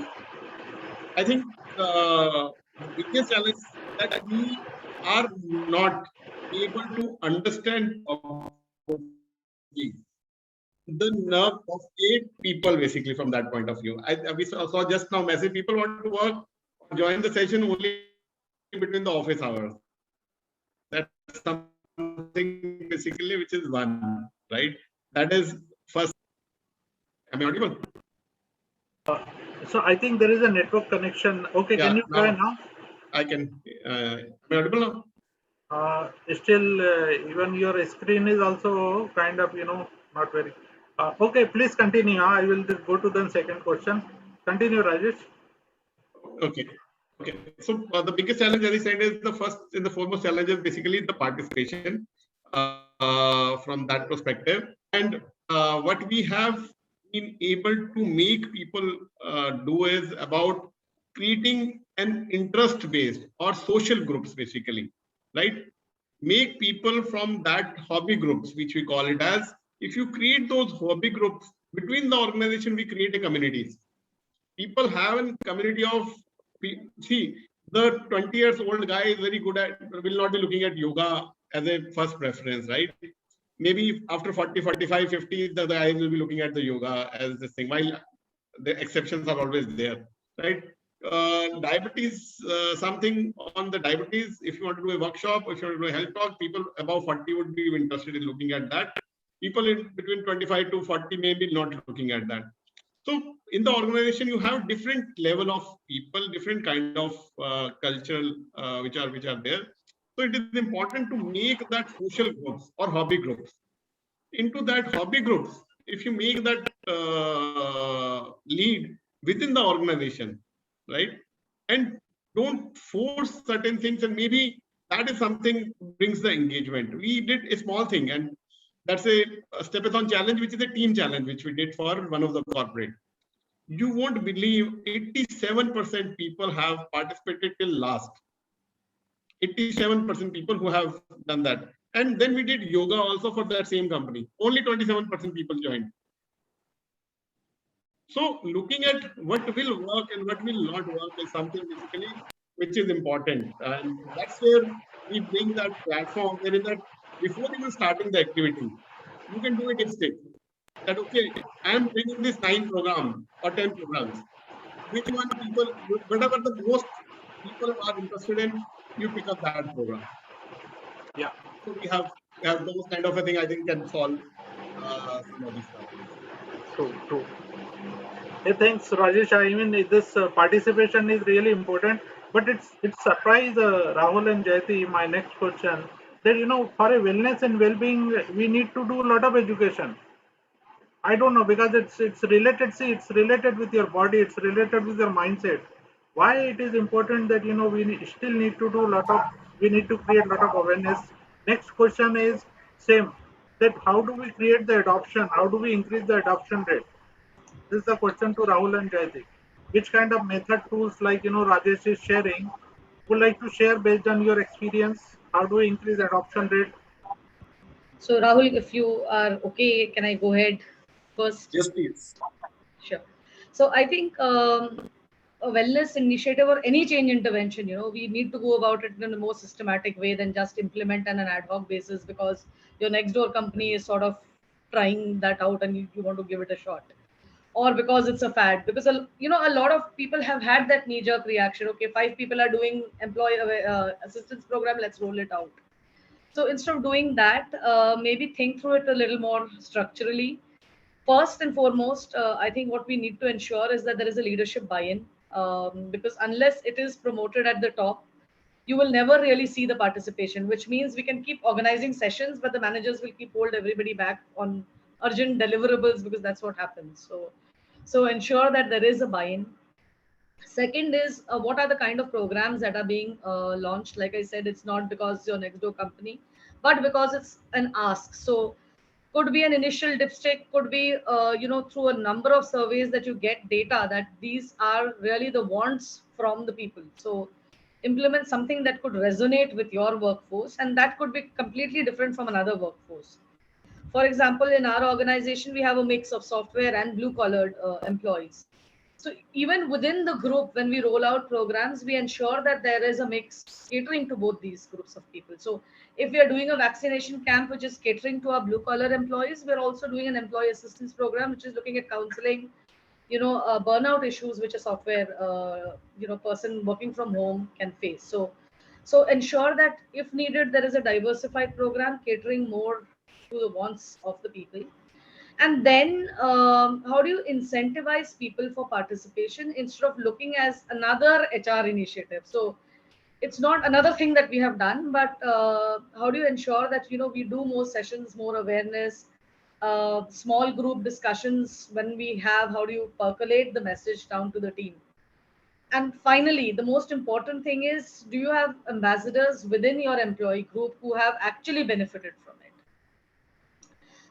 I think the biggest challenge is that we are not able to understand the nerve of 8 people basically from that point of view. We saw just now message people want to work, join the session only between the office hours. That's something basically which is one, right? That is first. Am I audible? So I think there is a network connection. Okay, yeah, can you try now? I can. Am I audible now? Still, even your screen is also kind of, not very. Okay, please continue. I will go to the second question. Continue, Rajesh. Okay. Okay. So the biggest challenge, as I said, is the first and the foremost challenge is basically the participation from that perspective. And what we have been able to make people do is about creating an interest-based or social groups, basically, right? Make people from that hobby groups, which we call it as. If you create those hobby groups between the organization, we create a communities. People have a community of, see, the 20 years old guy is very good at, will not be looking at yoga as a first preference, right? Maybe after 40, 45, 50, the guys will be looking at the yoga as this thing, while the exceptions are always there, right? Diabetes, something on the diabetes, if you want to do a workshop, if you want to do a health talk, people above 40 would be interested in looking at that. People in between 25 to 40 may be not looking at that. So in the organization, you have different level of people, different kind of cultural which are there. So it is important to make that social groups or hobby groups. Into that hobby groups, if you make that lead within the organization, right? And don't force certain things, and maybe that is something brings the engagement. We did a small thing, and that's a stepathon challenge, which is a team challenge, which we did for one of the corporate. You won't believe 87% people have participated till last. 87% people who have done that. And then we did yoga also for that same company. Only 27% people joined. So looking at what will work and what will not work is something basically which is important. And that's where we bring that platform, where is that before even starting the activity, you can do it in steps. That okay, I'm bringing this 9 program or 10 programs. Which one people, whatever the most people are interested in, you pick up that program. Yeah. So we have those kind of a thing, I think, can solve some of these problems. True. Hey, thanks, Rajesh. I mean, this participation is really important, but it's surprise, Rahul and Jayati. My next question that for a wellness and well-being, we need to do a lot of education. I don't know, because it's related. See, it's related with your body. It's related with your mindset. Why it is important that still need to do a lot of, we need to create a lot of awareness. Next question is same, that how do we create the adoption? How do we increase the adoption rate? This is the question to Rahul and Jaydeep. Which kind of method tools like Rajesh is sharing? Would like to share based on your experience. How do we increase adoption rate? So Rahul, if you are okay, can I go ahead first? Yes, please. Sure. So I think a wellness initiative or any change intervention, we need to go about it in a more systematic way than just implement on an ad hoc basis because your next door company is sort of trying that out and you want to give it a shot, or because it's a fad. Because a lot of people have had that knee jerk reaction. Okay, 5 people are doing employee assistance program. Let's roll it out. So instead of doing that, maybe think through it a little more structurally. First and foremost, I think what we need to ensure is that there is a leadership buy-in, because unless it is promoted at the top, you will never really see the participation, which means we can keep organizing sessions, but the managers will keep hold everybody back on urgent deliverables because that's what happens. So ensure that there is a buy-in. Second is, what are the kind of programs that are being launched? Like I said, it's not because your next door company, but because it's an ask. So could be an initial dipstick, could be through a number of surveys that you get data that these are really the wants from the people. So implement something that could resonate with your workforce, and that could be completely different from another workforce. For example, in our organization, we have a mix of software and blue collared employees. So even within the group, when we roll out programs, we ensure that there is a mix catering to both these groups of people. So if we are doing a vaccination camp, which is catering to our blue collar employees, we're also doing an employee assistance program, which is looking at counseling, burnout issues, which a software, person working from home can face. So ensure that if needed, there is a diversified program catering more to the wants of the people. And then, how do you incentivize people for participation instead of looking as another HR initiative? So it's not another thing that we have done, but how do you ensure that we do more sessions, more awareness, small group discussions when we have? How do you percolate the message down to the team? And finally, the most important thing is, do you have ambassadors within your employee group who have actually benefited from it?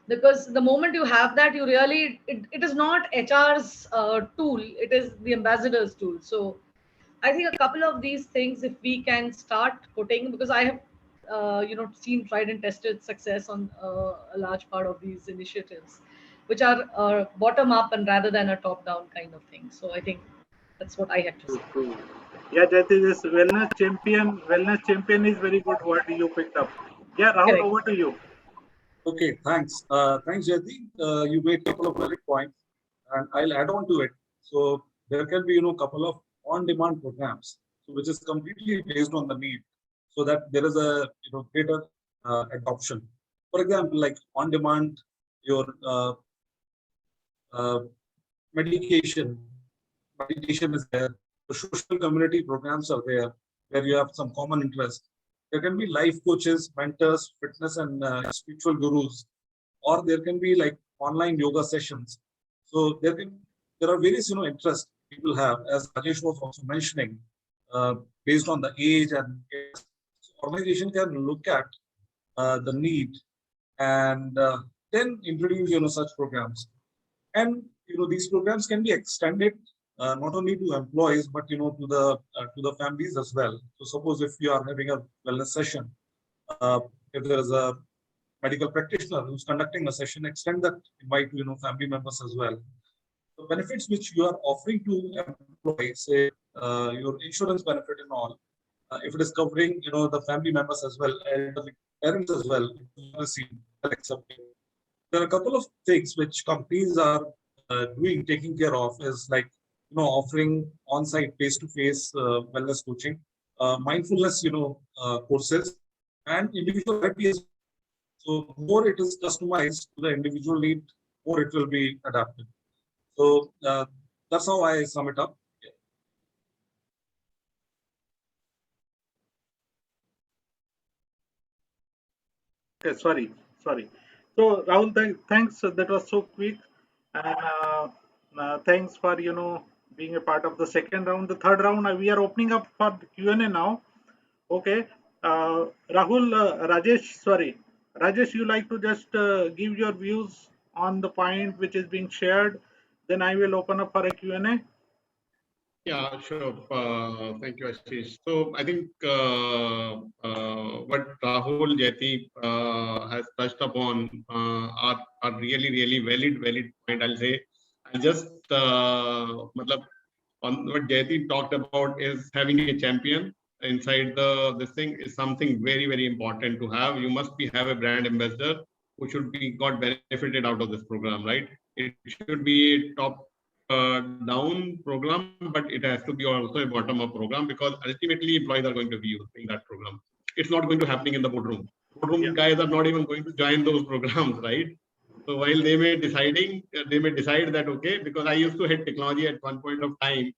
Because the moment you have that, you really, it is not HR's tool, it is the ambassador's tool. So I think a couple of these things, if we can start putting, because I have seen tried and tested success on a large part of these initiatives, which are bottom up and rather than a top down kind of thing. So I think that's what I had to say. True. Yeah, Jayati, this wellness champion is very good word you picked up. Yeah, Rahul, Correct. over to you. Okay, thanks. Thanks, Jyoti. You made a couple of valid points, and I'll add on to it. So there can be, couple of on-demand programs, so which is completely based on the need, so that there is a, greater adoption. For example, like on-demand, your uh, medication, meditation is there. The social community programs are there, where you have some common interest. There can be life coaches, mentors, fitness and spiritual gurus, or there can be like online yoga sessions. So there are various interests people have, as Rajesh was also mentioning, uh, based on the age and organization can look at the need and then introduce such programs. And these programs can be extended not only to employees but to the families as well. So suppose if you are having a wellness session, uh, if there is a medical practitioner who's conducting a session, extend that invite to family members as well. The benefits which you are offering to employees, say your insurance benefit and all, if it is covering the family members as well, elderly parents as well, receive accepted. There are a couple of things which companies are doing, taking care of, is like offering on-site face-to-face wellness coaching, mindfulness courses, and individual therapy as well. So more it is customized to the individual need, more it will be adapted. So that's how I sum it up. Okay, sorry. So Rahul, thanks. That was so quick, and thanks for being a part of the second round. The third round, we are opening up for Q&A now. Okay. Rahul, Rajesh, you like to just give your views on the point which is being shared. Then I will open up for a Q&A. Yeah, sure. Thank you, Ashish. So I think what Rahul Jyoti has touched upon are really valid point. I'll say. I just matlab, on what Jyoti talked about is having a champion inside this thing is something very important to have. You must have a brand ambassador who should be got benefited out of this program, right? It should be a top down program, but it has to be also a bottom up program, because ultimately employees are going to be using that program. It's not going to happening in the boardroom. Boardroom guys are not even going to join those programs, right? So while they may decide that, okay, because I used to hate technology at one point of time,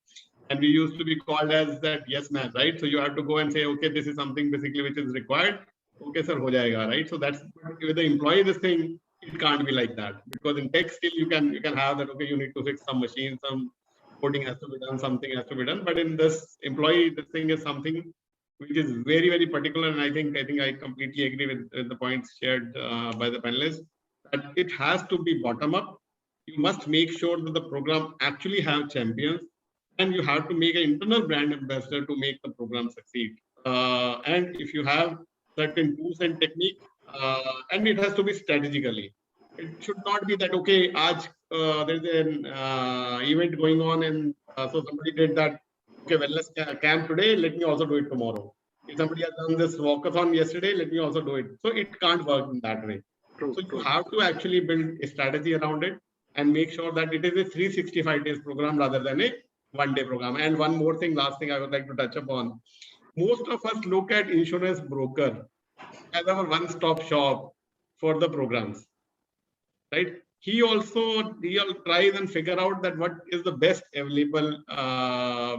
and we used to be called as that yes man, right? So you have to go and say, okay, this is something basically which is required. Okay, sir, ho jayega, right? So that's with the employee, this thing, it can't be like that, because in tech still you can have that, okay, you need to fix some machine, some coding has to be done, something has to be done. But in this employee, this thing is something which is very particular, and I think I completely agree with the points shared by the panelists, that it has to be bottom up. You must make sure that the program actually have champions, and you have to make an internal brand ambassador to make the program succeed. And if you have certain tools and technique, and it has to be strategically. It should not be that, okay, there's an event going on, and so somebody did that, okay, wellness camp today, let me also do it tomorrow. If somebody has done this walkathon yesterday, let me also do it. So it can't work in that way. So you have to actually build a strategy around it and make sure that it is a 365 days program rather than a one-day program. And one more thing, last thing I would like to touch upon. Most of us look at insurance broker as our one-stop shop for the programs, right? He also tries and figure out that what is the best available,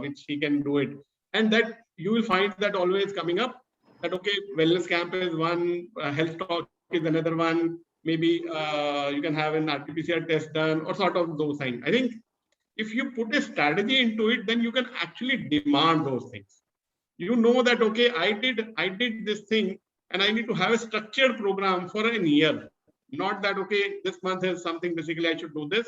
which he can do it. And that you will find that always coming up that, okay, wellness camp is one, health talk is another one, maybe you can have an RT-PCR test done or sort of those things. I think if you put a strategy into it, then you can actually demand those things. You know that, okay, I did this thing, and I need to have a structured program for a year. Not that, okay, this month is something, basically I should do this,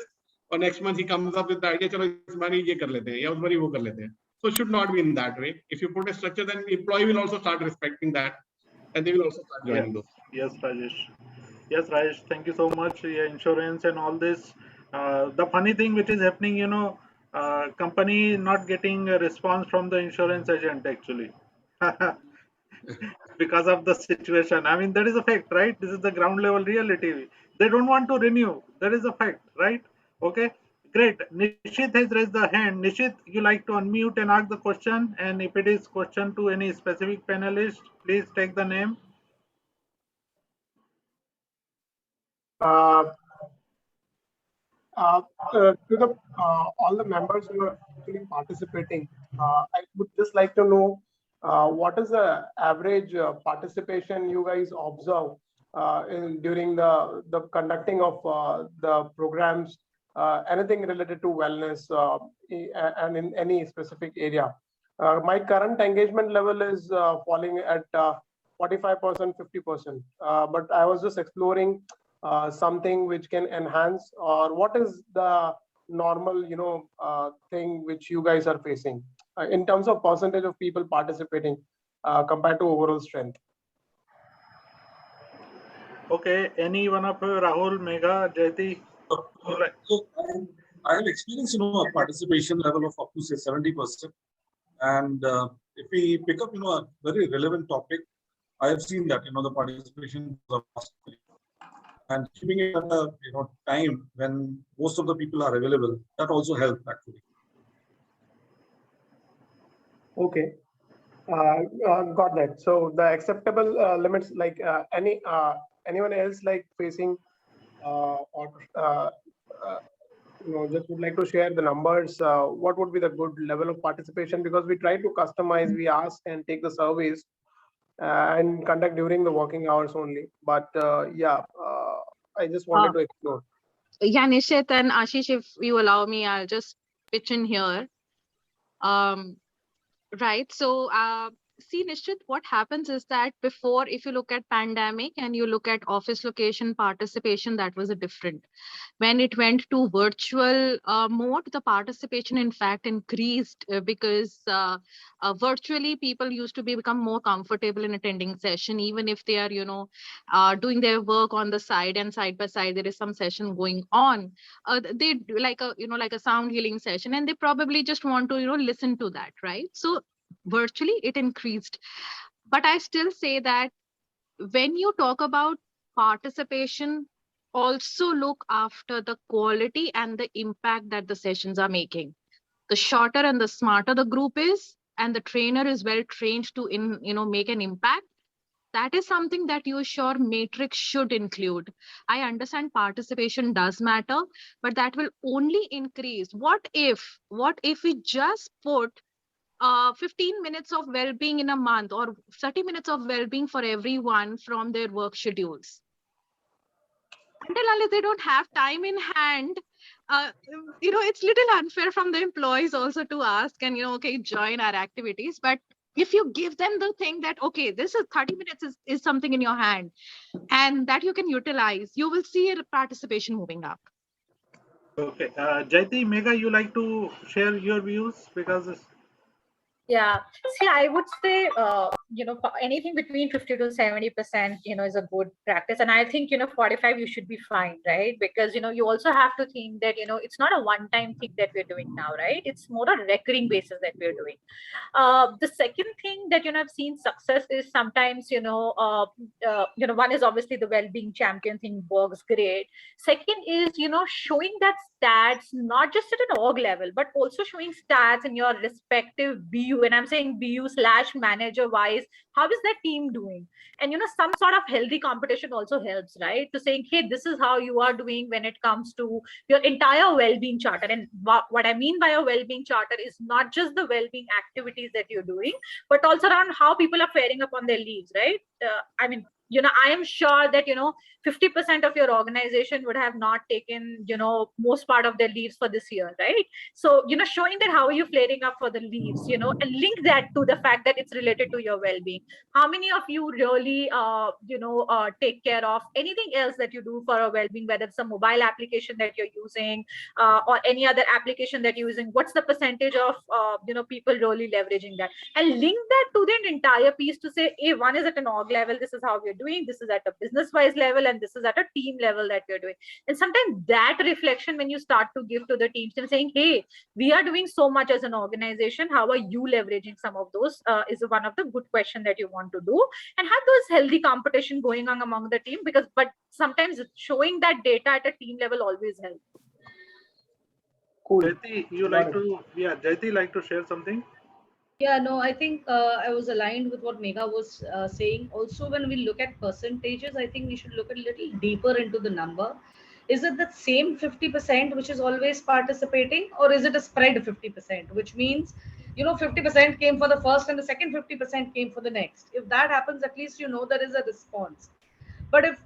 or next month he comes up with the idea, chalo is money ye kar lete hain, ya us bari wo kar lete hain. So it should not be in that way. If you put a structure, then the employee will also start respecting that, and they will also start joining those. Yes, Rajesh. Yes, Rajesh. Thank you so much. Yeah, insurance and all this. The funny thing which is happening, company not getting a response from the insurance agent actually. Because of the situation. I mean, that is a fact, right? This is the ground level reality. They don't want to renew. That is a fact, right? Okay, great. Nishit has raised the hand. Nishit, you like to unmute and ask the question? And if it is question to any specific panelist, please take the name. To the all the members who are actually participating, I would just like to know what is the average participation you guys observe during the conducting of the programs, anything related to wellness and in any specific area. My current engagement level is falling at 45%, 50%. But I was just exploring something which can enhance, or what is the normal thing which you guys are facing in terms of percentage of people participating compared to overall strength. Okay, any one of Rahul, Megha, Jayati? So I have experienced a participation level of up to say 70%. And if we pick up a very relevant topic, I have seen that the participation was and keeping it at a time when most of the people are available, that also helps actually. Okay, got that. So the acceptable limits, like anyone else like facing or just would like to share the numbers. What would be the good level of participation? Because we try to customize, we ask and take the surveys and conduct during the working hours only. But I just wanted to explore. Yeah, Nishit and Ashish, if you allow me, I'll just pitch in here. Right. So, see, Nishchit, what happens is that before, if you look at pandemic and you look at office location participation, that was a different. When it went to virtual mode, the participation, in fact, increased because virtually people used to become more comfortable in attending session, even if they are, doing their work on the side and side by side, there is some session going on. They do like a sound healing session, and they probably just want to, listen to that, right? So virtually it increased. But I still say that when you talk about participation, also look after the quality and the impact that the sessions are making. The shorter and the smarter the group is, and the trainer is well trained to make an impact, that is something that your sure matrix should include. I understand participation does matter, but that will only increase. What if we just put 15 minutes of well-being in a month, or 30 minutes of well-being for everyone from their work schedules? Until unless they don't have time in hand, it's little unfair from the employees also to ask and, okay, join our activities. But if you give them the thing that, okay, this is 30 minutes is something in your hand and that you can utilize, you will see a participation moving up. Okay, Jaiti, Megha, you like to share your views because Yeah. See, I would say, anything between 50 to 70%, is a good practice. And I think, 45, you should be fine, right? Because, you also have to think that, it's not a one-time thing that we're doing now, right? It's more a recurring basis that we're doing. The second thing that, I've seen success is sometimes, one is obviously the well-being champion thing works great. Second is, showing that stats, not just at an org level, but also showing stats in your respective BU. And I'm saying BU/manager wise, how is that team doing? And, some sort of healthy competition also helps, right? To saying, hey, this is how you are doing when it comes to your entire well-being charter. And what I mean by a well-being charter is not just the well-being activities that you're doing, but also around how people are faring up on their leaves, right? I am sure that 50% of your organization would have not taken most part of their leaves for this year, right? So showing that how are you flaring up for the leaves, and link that to the fact that it's related to your well-being. How many of you really take care of anything else that you do for a well-being, whether it's a mobile application that you're using or any other application that you're using? What's the percentage of people really leveraging that, and link that to the entire piece to say, hey, one is at an org level, this is how we're doing, this is at a business wise level, and this is at a team level that we're doing. And sometimes that reflection, when you start to give to the teams and saying, hey, we are doing so much as an organization, how are you leveraging some of those, is one of the good question that you want to do, and have those healthy competition going on among the team, but sometimes showing that data at a team level always helps. Cool. Jaiti, Jaiti, like to share something? Yeah, no, I think I was aligned with what Megha was saying. Also, when we look at percentages, I think we should look a little deeper into the number. Is it the same 50% which is always participating, or is it a spread 50%, which means 50% came for the first and the second 50% came for the next? If that happens, at least there is a response. But if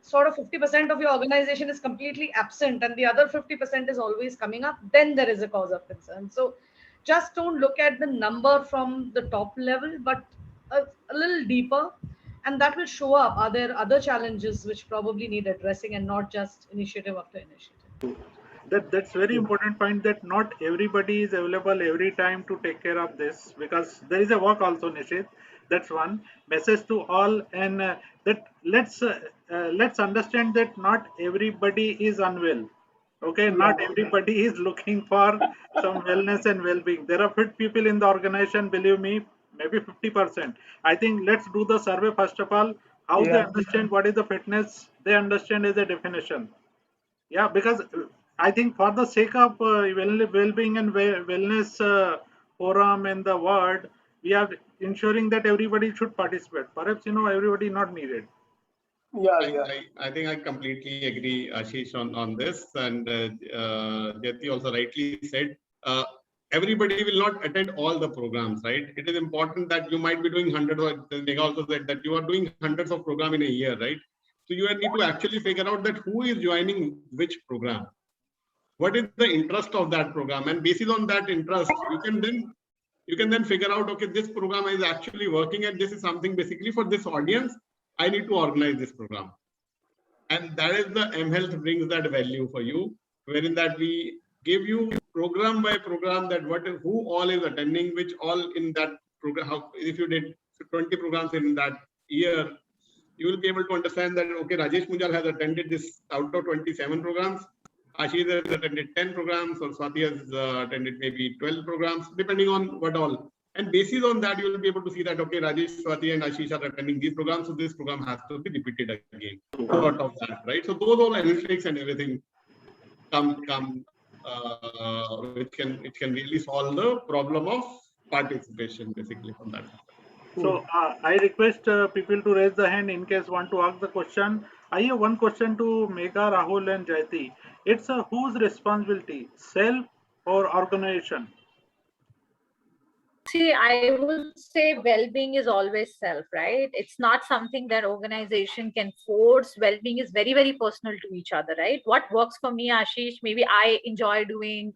sort of 50% of your organization is completely absent and the other 50% is always coming up, then there is a cause of concern. So just don't look at the number from the top level, but a little deeper, and that will show up. Are there other challenges which probably need addressing, and not just initiative after initiative? That's very important point, that not everybody is available every time to take care of this, because there is a work also, Nishit. That's one message to all, and that let's understand that not everybody is unwell. Okay, not everybody is looking for some wellness and well-being. There are fit people in the organization, believe me, maybe 50%. I think let's do the survey first of all, how they understand what is the fitness they understand as a definition. Yeah, because I think for the sake of well-being and wellness forum in the world, we are ensuring that everybody should participate. Perhaps everybody not needed. I think I completely agree, Ashish, on this. And Jyoti also rightly said, everybody will not attend all the programs, right? It is important that you might be doing hundreds, or Megha also said that you are doing hundreds of programs in a year, right? So you need to actually figure out that who is joining which program. what is the interest of that program, and based on that interest, you can then figure out, okay, this program is actually working, and this is something basically for this audience. I need to organize this program, and that is the mHealth brings that value for you, wherein that we give you program by program that who all is attending, which all in that program. How, if you did 20 programs in that year, you will be able to understand that, okay, Rajesh Munjal has attended this out of 27 programs. Ashish has attended 10 programs, or Swati has attended maybe 12 programs, depending on what all. And based on that, you will be able to see that, okay, Rajesh, Swati, and Ashish are attending these programs, so this program has to be repeated again. Sort of that, right? So those all analytics and everything which can really solve the problem of participation, basically, from that. So I request people to raise the hand in case want to ask the question. I have one question to Megha, Rahul, and Jayati. It's whose responsibility, self or organization? See, I would say well-being is always self, right? It's not something that organization can force. Well-being is very, very personal to each other, right? What works for me, Ashish, maybe I enjoy doing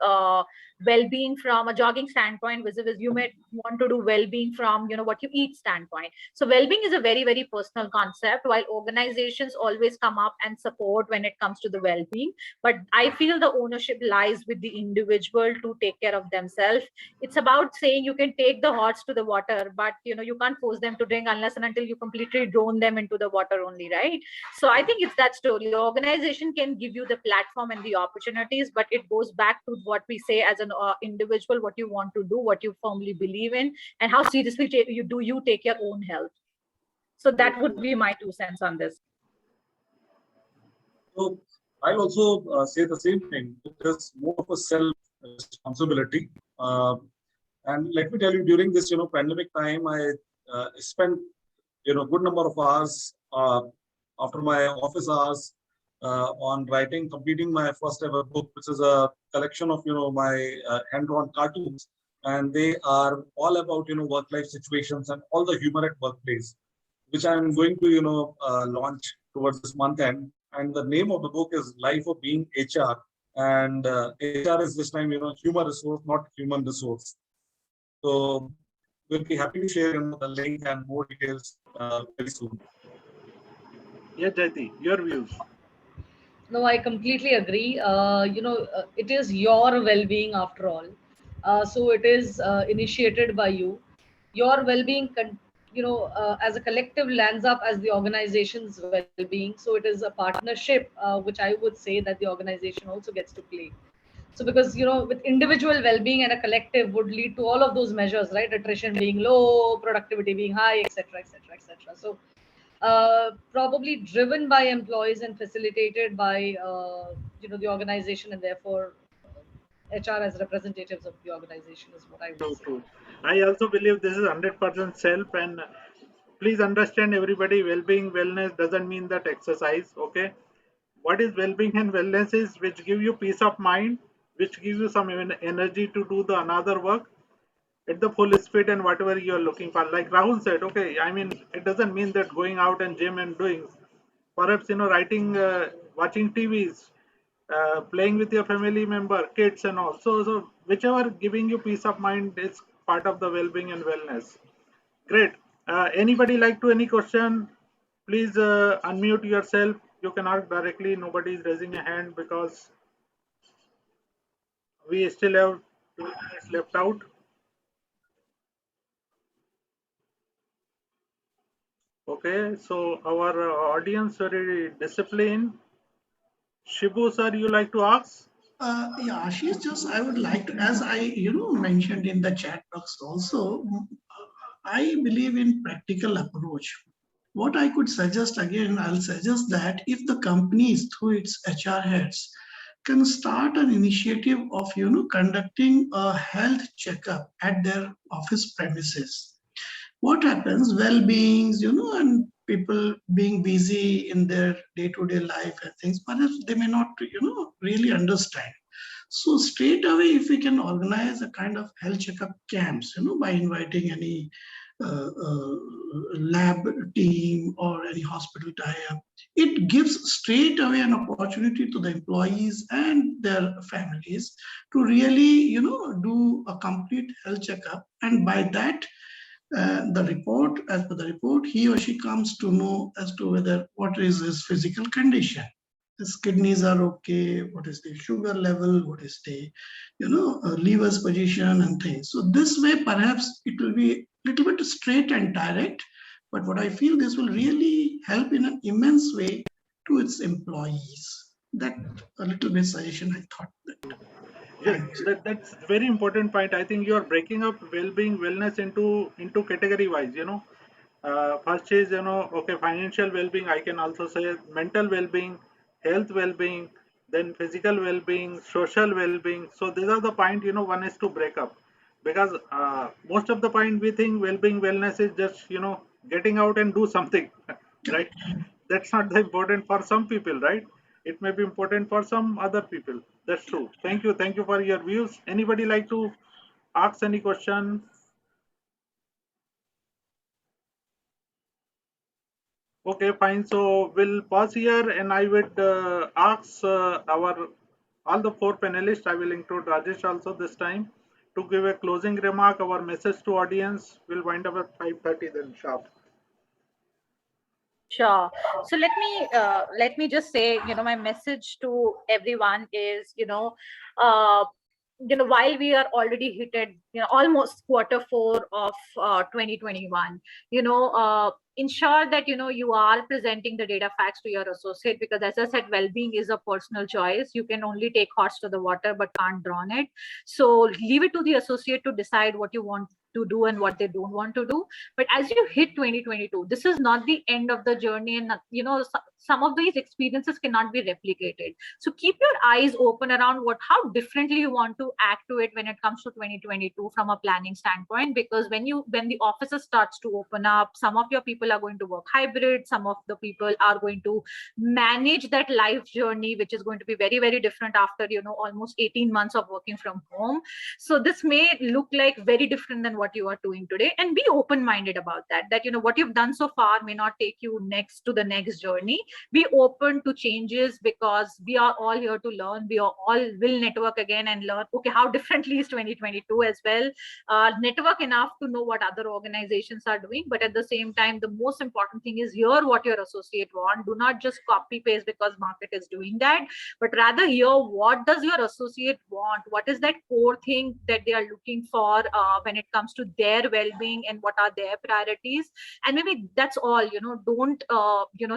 well-being from a jogging standpoint, vis-a-vis you may want to do well-being from, what you eat standpoint. So well-being is a very, very personal concept, while organizations always come up and support when it comes to the well-being. But I feel the ownership lies with the individual to take care of themselves. It's about saying you can take the horse to the water, but you can't force them to drink unless and until you completely drown them into the water only, right? So I think it's that story. The organization can give you the platform and the opportunities, but it goes back to what we say as an individual, what you want to do, what you firmly believe in, and how seriously you take your own health. So that would be my 2 cents on this. So I'll also say the same thing. It is more of a self-responsibility. And let me tell you, during this, pandemic time, I spent, good number of hours after my office hours on completing my first ever book, which is a collection of, my hand-drawn cartoons. And they are all about, work-life situations and all the humor at workplace, which I'm going to, launch towards this month end. And the name of the book is Life of Being HR. And HR is this time, human resource, not human resource. So we'll be happy to share the link and more details very soon. Yeah, Jayati, your views. No, I completely agree. It is your well-being after all. So it is initiated by you. Your well-being, as a collective lands up as the organization's well-being. So it is a partnership, which I would say that the organization also gets to play. So because, with individual well-being and a collective would lead to all of those measures, right? Attrition being low, productivity being high, etc., etc., etc. So probably driven by employees and facilitated by, the organization, and therefore HR as representatives of the organization is what I would say. True. I also believe this is 100% self, and please understand, everybody, well-being, wellness doesn't mean that exercise, okay? What is well-being and wellness is which give you peace of mind, which give you some energy to do the another work at the full speed and whatever you're looking for. Like Rahul said, okay, I mean, it doesn't mean that going out and gym and doing, perhaps, writing, watching TVs, playing with your family member, kids and all. So whichever giving you peace of mind is part of the well-being and wellness. Great. Anybody like to any question? Please unmute yourself. You can ask directly. Nobody is raising a hand because we still have 2 minutes left out. Okay, so our audience very disciplined. Shibu sir, you like to ask? Yeah, Ashish, just I would like to, as I mentioned in the chat box also, I believe in practical approach. What I could suggest, again, I'll suggest that if the companies through its HR heads can start an initiative of conducting a health checkup at their office premises. What happens? Well-beings, and people being busy in their day-to-day life and things, perhaps they may not, really understand. So straight away, if we can organize a kind of health checkup camps, by inviting any lab team or any hospital tie-up. It gives straight away an opportunity to the employees and their families to really, do a complete health checkup. And by that, as per the report, he or she comes to know as to whether what is his physical condition. His kidneys are okay, what is the sugar level, what is the, liver's position and things. So this way, perhaps it will be a little bit straight and direct, but what I feel this will really help in an immense way to its employees. That a little bit suggestion I thought that. Yes, Thanks. that's very important point. I think you are breaking up well-being, wellness into category wise. First is okay, financial well-being. I can also say mental well-being, health well-being, then physical well-being, social well-being. So these are the point. One is to break up because most of the point we think well-being, wellness is just getting out and do something, right? That's not the important for some people, right? It may be important for some other people. That's true. Thank you for your views. Anybody like to ask any question? Okay, fine. So we'll pause here, and I would ask our all the four panelists. I will include Rajesh also this time to give a closing remark. Our message to audience will wind up at 5:30 then sharp. Sure. So let me just say, my message to everyone is, while we are already hit at, almost Q4 of 2021, ensure that, you are presenting the data facts to your associate, because as I said, well-being is a personal choice. You can only take horse to the water, but can't drown it. So leave it to the associate to decide what you want to do and what they don't want to do. But as you hit 2022, this is not the end of the journey, and some of these experiences cannot be replicated. So keep your eyes open around how differently you want to act to it when it comes to 2022 from a planning standpoint. Because when the offices starts to open up, some of your people are going to work hybrid, some of the people are going to manage that life journey, which is going to be very, very different after almost 18 months of working from home. So this may look like very different than what you are doing today, and be open-minded about that what you've done so far may not take you next to the next journey. Be open to changes, because we are all here to learn. We are all will network again and learn, okay, how differently is 2022 as well. Network enough to know what other organizations are doing, but at the same time, the most important thing is hear what your associate want. Do not just copy paste because market is doing that, but rather hear what does your associate want, what is that core thing that they are looking for when it comes to their well-being, and what are their priorities. And maybe that's all. Don't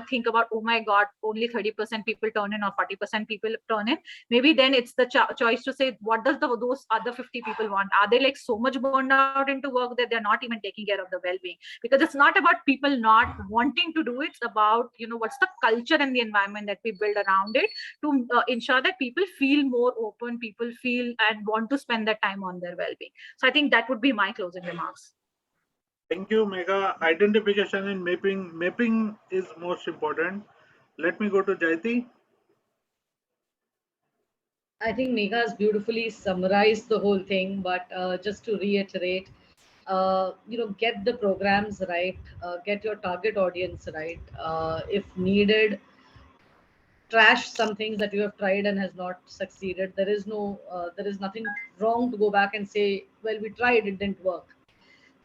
think about, oh my god, only 30% people turn in or 40% people turn in. Maybe then it's the choice to say, what does those other 50 people want? Are they like so much burned out into work that they're not even taking care of the well-being? Because it's not about people not wanting to do it. It's about what's the culture and the environment that we build around it to ensure that people feel more open, people feel and want to spend that time on their well-being. So I think that would be my closing remarks. Thank you, Mega. Identification and mapping. Mapping is most important. Let me go to Jayati. I think Megha has beautifully summarized the whole thing, but just to reiterate, get the programs right, get your target audience right. If needed, trash some things that you have tried and has not succeeded. There is nothing wrong to go back and say, well, we tried, it didn't work.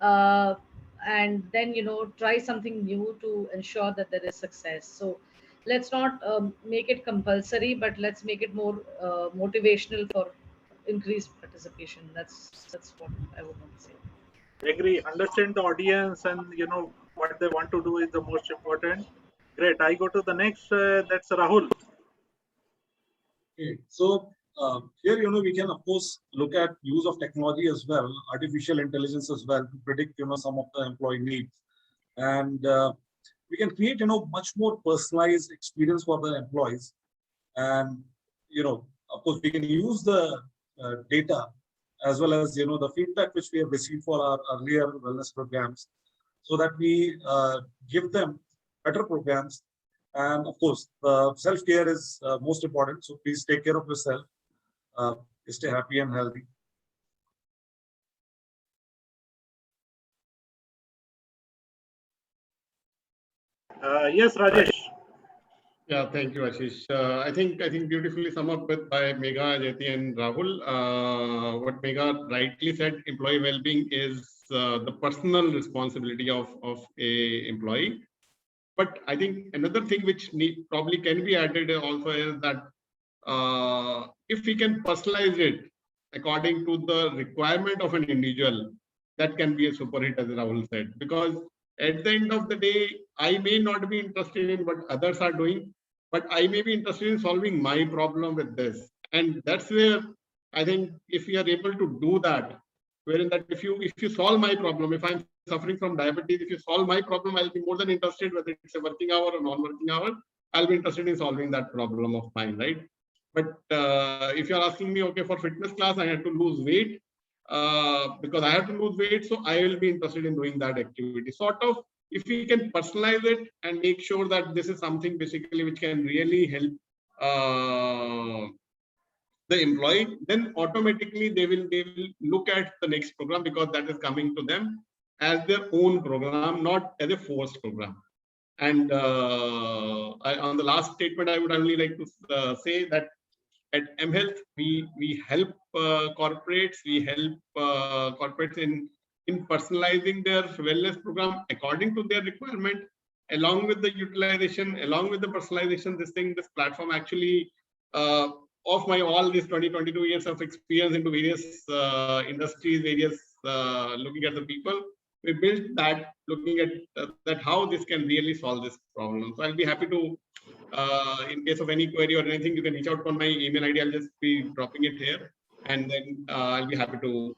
Uh, and then, try something new to ensure that there is success. So let's not make it compulsory, but let's make it more motivational for increased participation. That's what I would want to say. Agree. Understand the audience, and what they want to do is the most important. Great. I go to the next. That's Rahul. Okay. So here, we can of course look at use of technology as well, artificial intelligence as well, to predict, some of the employee needs, and we can create, much more personalized experience for the employees. And of course, we can use the data as well as the feedback which we have received for our earlier wellness programs, so that we give them better programs. And of course, self-care is most important. So please take care of yourself. Stay happy and healthy. Yes, Rajesh. Yeah, thank you, Ashish. I think beautifully summed up with by Megha, Jyoti, and Rahul. What Megha rightly said, employee well-being is the personal responsibility of a employee. But I think another thing which probably can be added also is that if we can personalize it according to the requirement of an individual, that can be a super hit, as Rahul said. Because at the end of the day, I may not be interested in what others are doing, but I may be interested in solving my problem with this. And that's where I think if we are able to do that, wherein that if you solve my problem, if I'm suffering from diabetes, if you solve my problem, I'll be more than interested, whether it's a working hour or non-working hour, I'll be interested in solving that problem of mine, right? But if you're asking me, okay, for fitness class, I had to lose weight because I have to lose weight, so I will be interested in doing that activity. Sort of, if we can personalize it and make sure that this is something basically which can really help the employee, then automatically they will look at the next program because that is coming to them as their own program, not as a forced program. And on the last statement, I would only like to say that at mHealth, we help corporates, we help corporates in personalizing their wellness program according to their requirement, along with the utilization, along with the personalization. This platform actually, of my all these 22 years of experience into various industries, various looking at the people, we built that looking at that how this can really solve this problem. So I'll be happy to. In case of any query or anything, you can reach out on my email ID. I'll just be dropping it here. And then I'll be happy to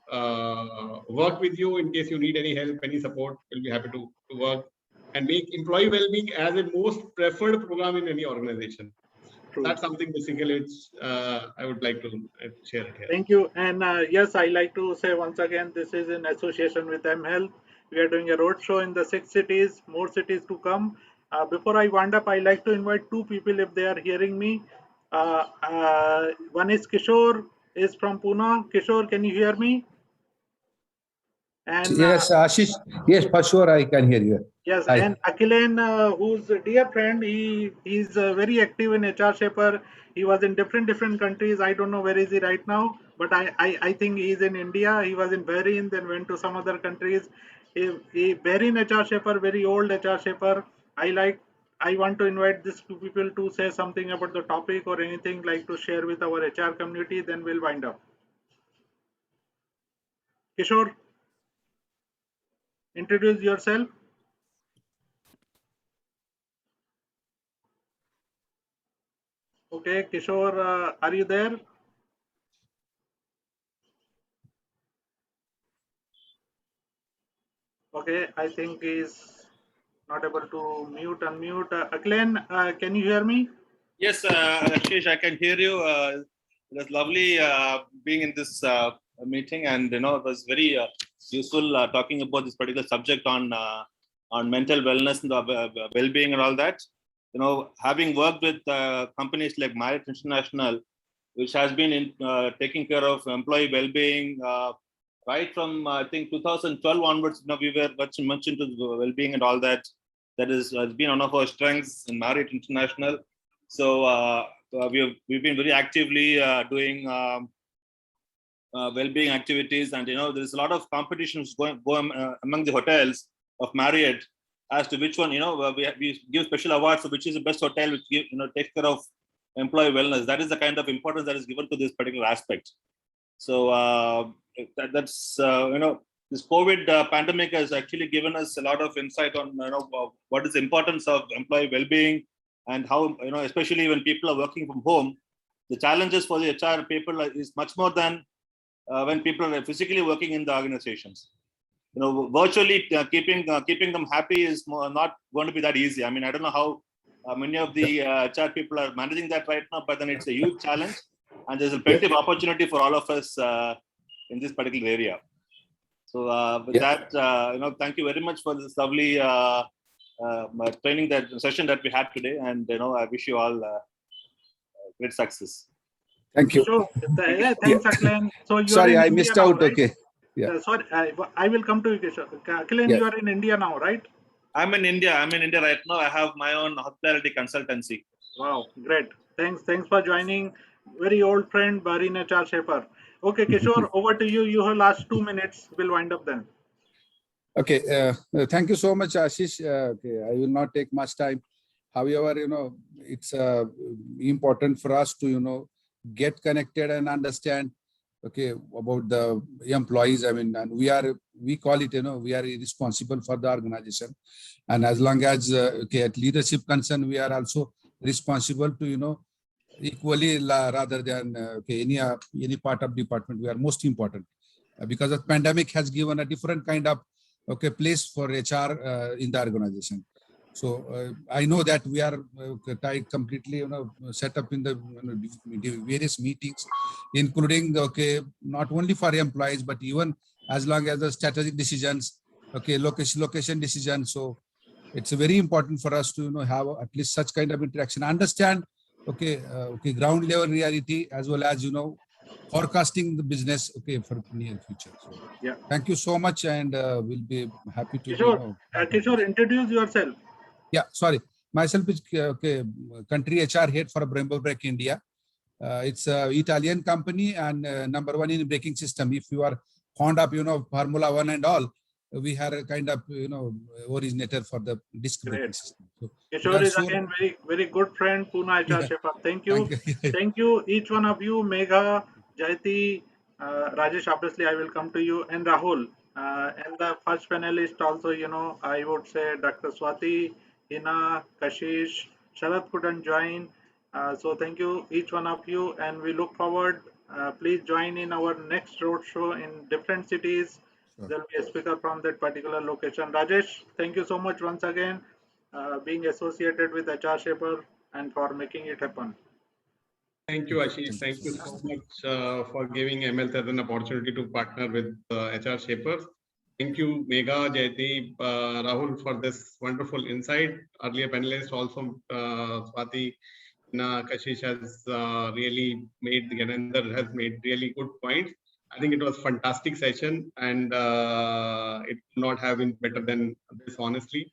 work with you in case you need any help, any support. We'll be happy to work and make employee well-being as a most preferred program in any organization. True. That's something basically which I would like to share here. Thank you. And yes, I like to say once again, this is in association with mHealth. We are doing a roadshow in the 6 cities, more cities to come. Before I wind up, I like to invite 2 people if they are hearing me. One is Kishore, is from Pune. Kishore, can you hear me? And yes, Ashish. Yes, for sure, I can hear you. yes, and Akhilen, who's a dear friend, he's very active in HR Shaper. He was in different countries. I don't know where is he right now, but I think he's in India. He was in Bahrain, then went to some other countries. Bahrain HR Shaper, very old HR Shaper. I want to invite these 2 people to say something about the topic or anything like to share with our HR community. Then we'll wind up. Kishore, introduce yourself. Okay, Kishore, are you there? Okay, I think he's not able to unmute. Akhilen, can you hear me? Yes, Ashish, I can hear you. It was lovely being in this meeting, and it was very useful talking about this particular subject on mental wellness and the well-being and all that. Having worked with companies like Marriott International, which has been taking care of employee well-being right from I think 2012 onwards. We were much into well-being and all that. That has been one of our strengths in Marriott International. So we've been very actively doing well-being activities, and there's a lot of competitions going among the hotels of Marriott as to which one we give special awards for which is the best hotel which takes care of employee wellness. That is the kind of importance that is given to this particular aspect. So that's this COVID pandemic has actually given us a lot of insight on what is the importance of employee well-being, and how especially when people are working from home, the challenges for the HR people is much more than when people are physically working in the organizations. Virtually keeping them happy is not going to be that easy. I mean, I don't know how many of the HR people are managing that right now, but then it's a huge challenge, and there's plenty of opportunity for all of us in this particular area. So with that, thank you very much for this lovely training session that we had today, and I wish you all great success. Thank you. So, thanks, Akhilen. So you Sorry, are in I India missed now, out. right? Okay. Yeah. Sorry, I will come to you, Kishore. Akhilen, you are in India now, right? I'm in India. Right now. I have my own hospitality consultancy. Wow, great. Thanks for joining. Very old friend, Barin HR Shaper. Okay, Kishore, over to you. You have last 2 minutes. We'll wind up then. Okay, thank you so much, Ashish. Okay, I will not take much time. However, it's important for us to, get connected and understand, okay, about the employees. I mean, and we call it, we are responsible for the organization. And as long as, okay, at leadership concern, we are also responsible to, equally rather than, okay, any part of department, we are most important. Because the pandemic has given a different kind of, okay, place for HR in the organization. So I know that we are tied completely, set up in the various meetings, including, okay, not only for employees, but even as long as the strategic decisions, okay, location decisions. So it's very important for us to, have at least such kind of interaction, understand, okay, ground level reality, as well as, forecasting the business, okay, for near future. So yeah, thank you so much, and we'll be happy to, Kishore, Kishore, introduce yourself. Yeah, sorry. Myself is okay, country HR head for Brembo Brake India. It's an Italian company and number one in braking system. If you are fond of, Formula One and all, we are a kind of, originator for the disc braking system. So Kishore is again very good friend, Pune HR Shaper. Thank you. Thank you, each one of you, Megha, Jayati, Rajesh, obviously I will come to you, and Rahul. And the first panelist also, I would say Dr. Swati, Hina, Kashish, Sharat couldn't join. So thank you, each one of you, and we look forward. Please join in our next roadshow in different cities. Sure. There will be a speaker from that particular location. Rajesh, thank you so much once again, being associated with HR Shaper and for making it happen. Thank you, Ashish. Thank you so much for giving mHealth as an opportunity to partner with HR Shapers. Thank you, Megha, Jaydeep, Rahul, for this wonderful insight. Earlier panelists also, Swati, Kashish has really made, Ganendra has made really good points. I think it was fantastic session, and it could not have been better than this, honestly.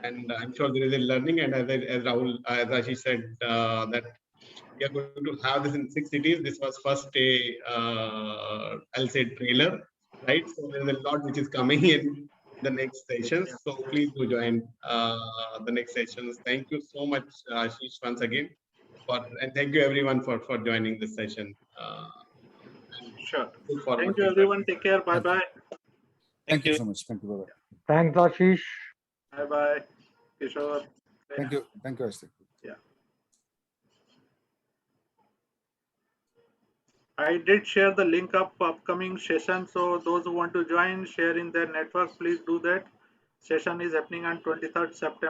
And I'm sure there is a learning, and as Rahul, as Ashish said, that we are going to have this in 6 cities. This was first a, I'll say, trailer, right? So there's a lot which is coming in the next sessions. So please do join the next sessions. Thank you so much, Ashish, once again. And thank you everyone for joining this session. Sure. Thank you everyone. Take care. Bye bye. Thank you so much. Thank you. Bye bye. Thanks, Ashish. Bye bye. Kishore. Thank you. Thank you, Ashish. Yeah. I did share the link of upcoming session. So those who want to join, share in their network, please do that. Session is happening on 23rd September.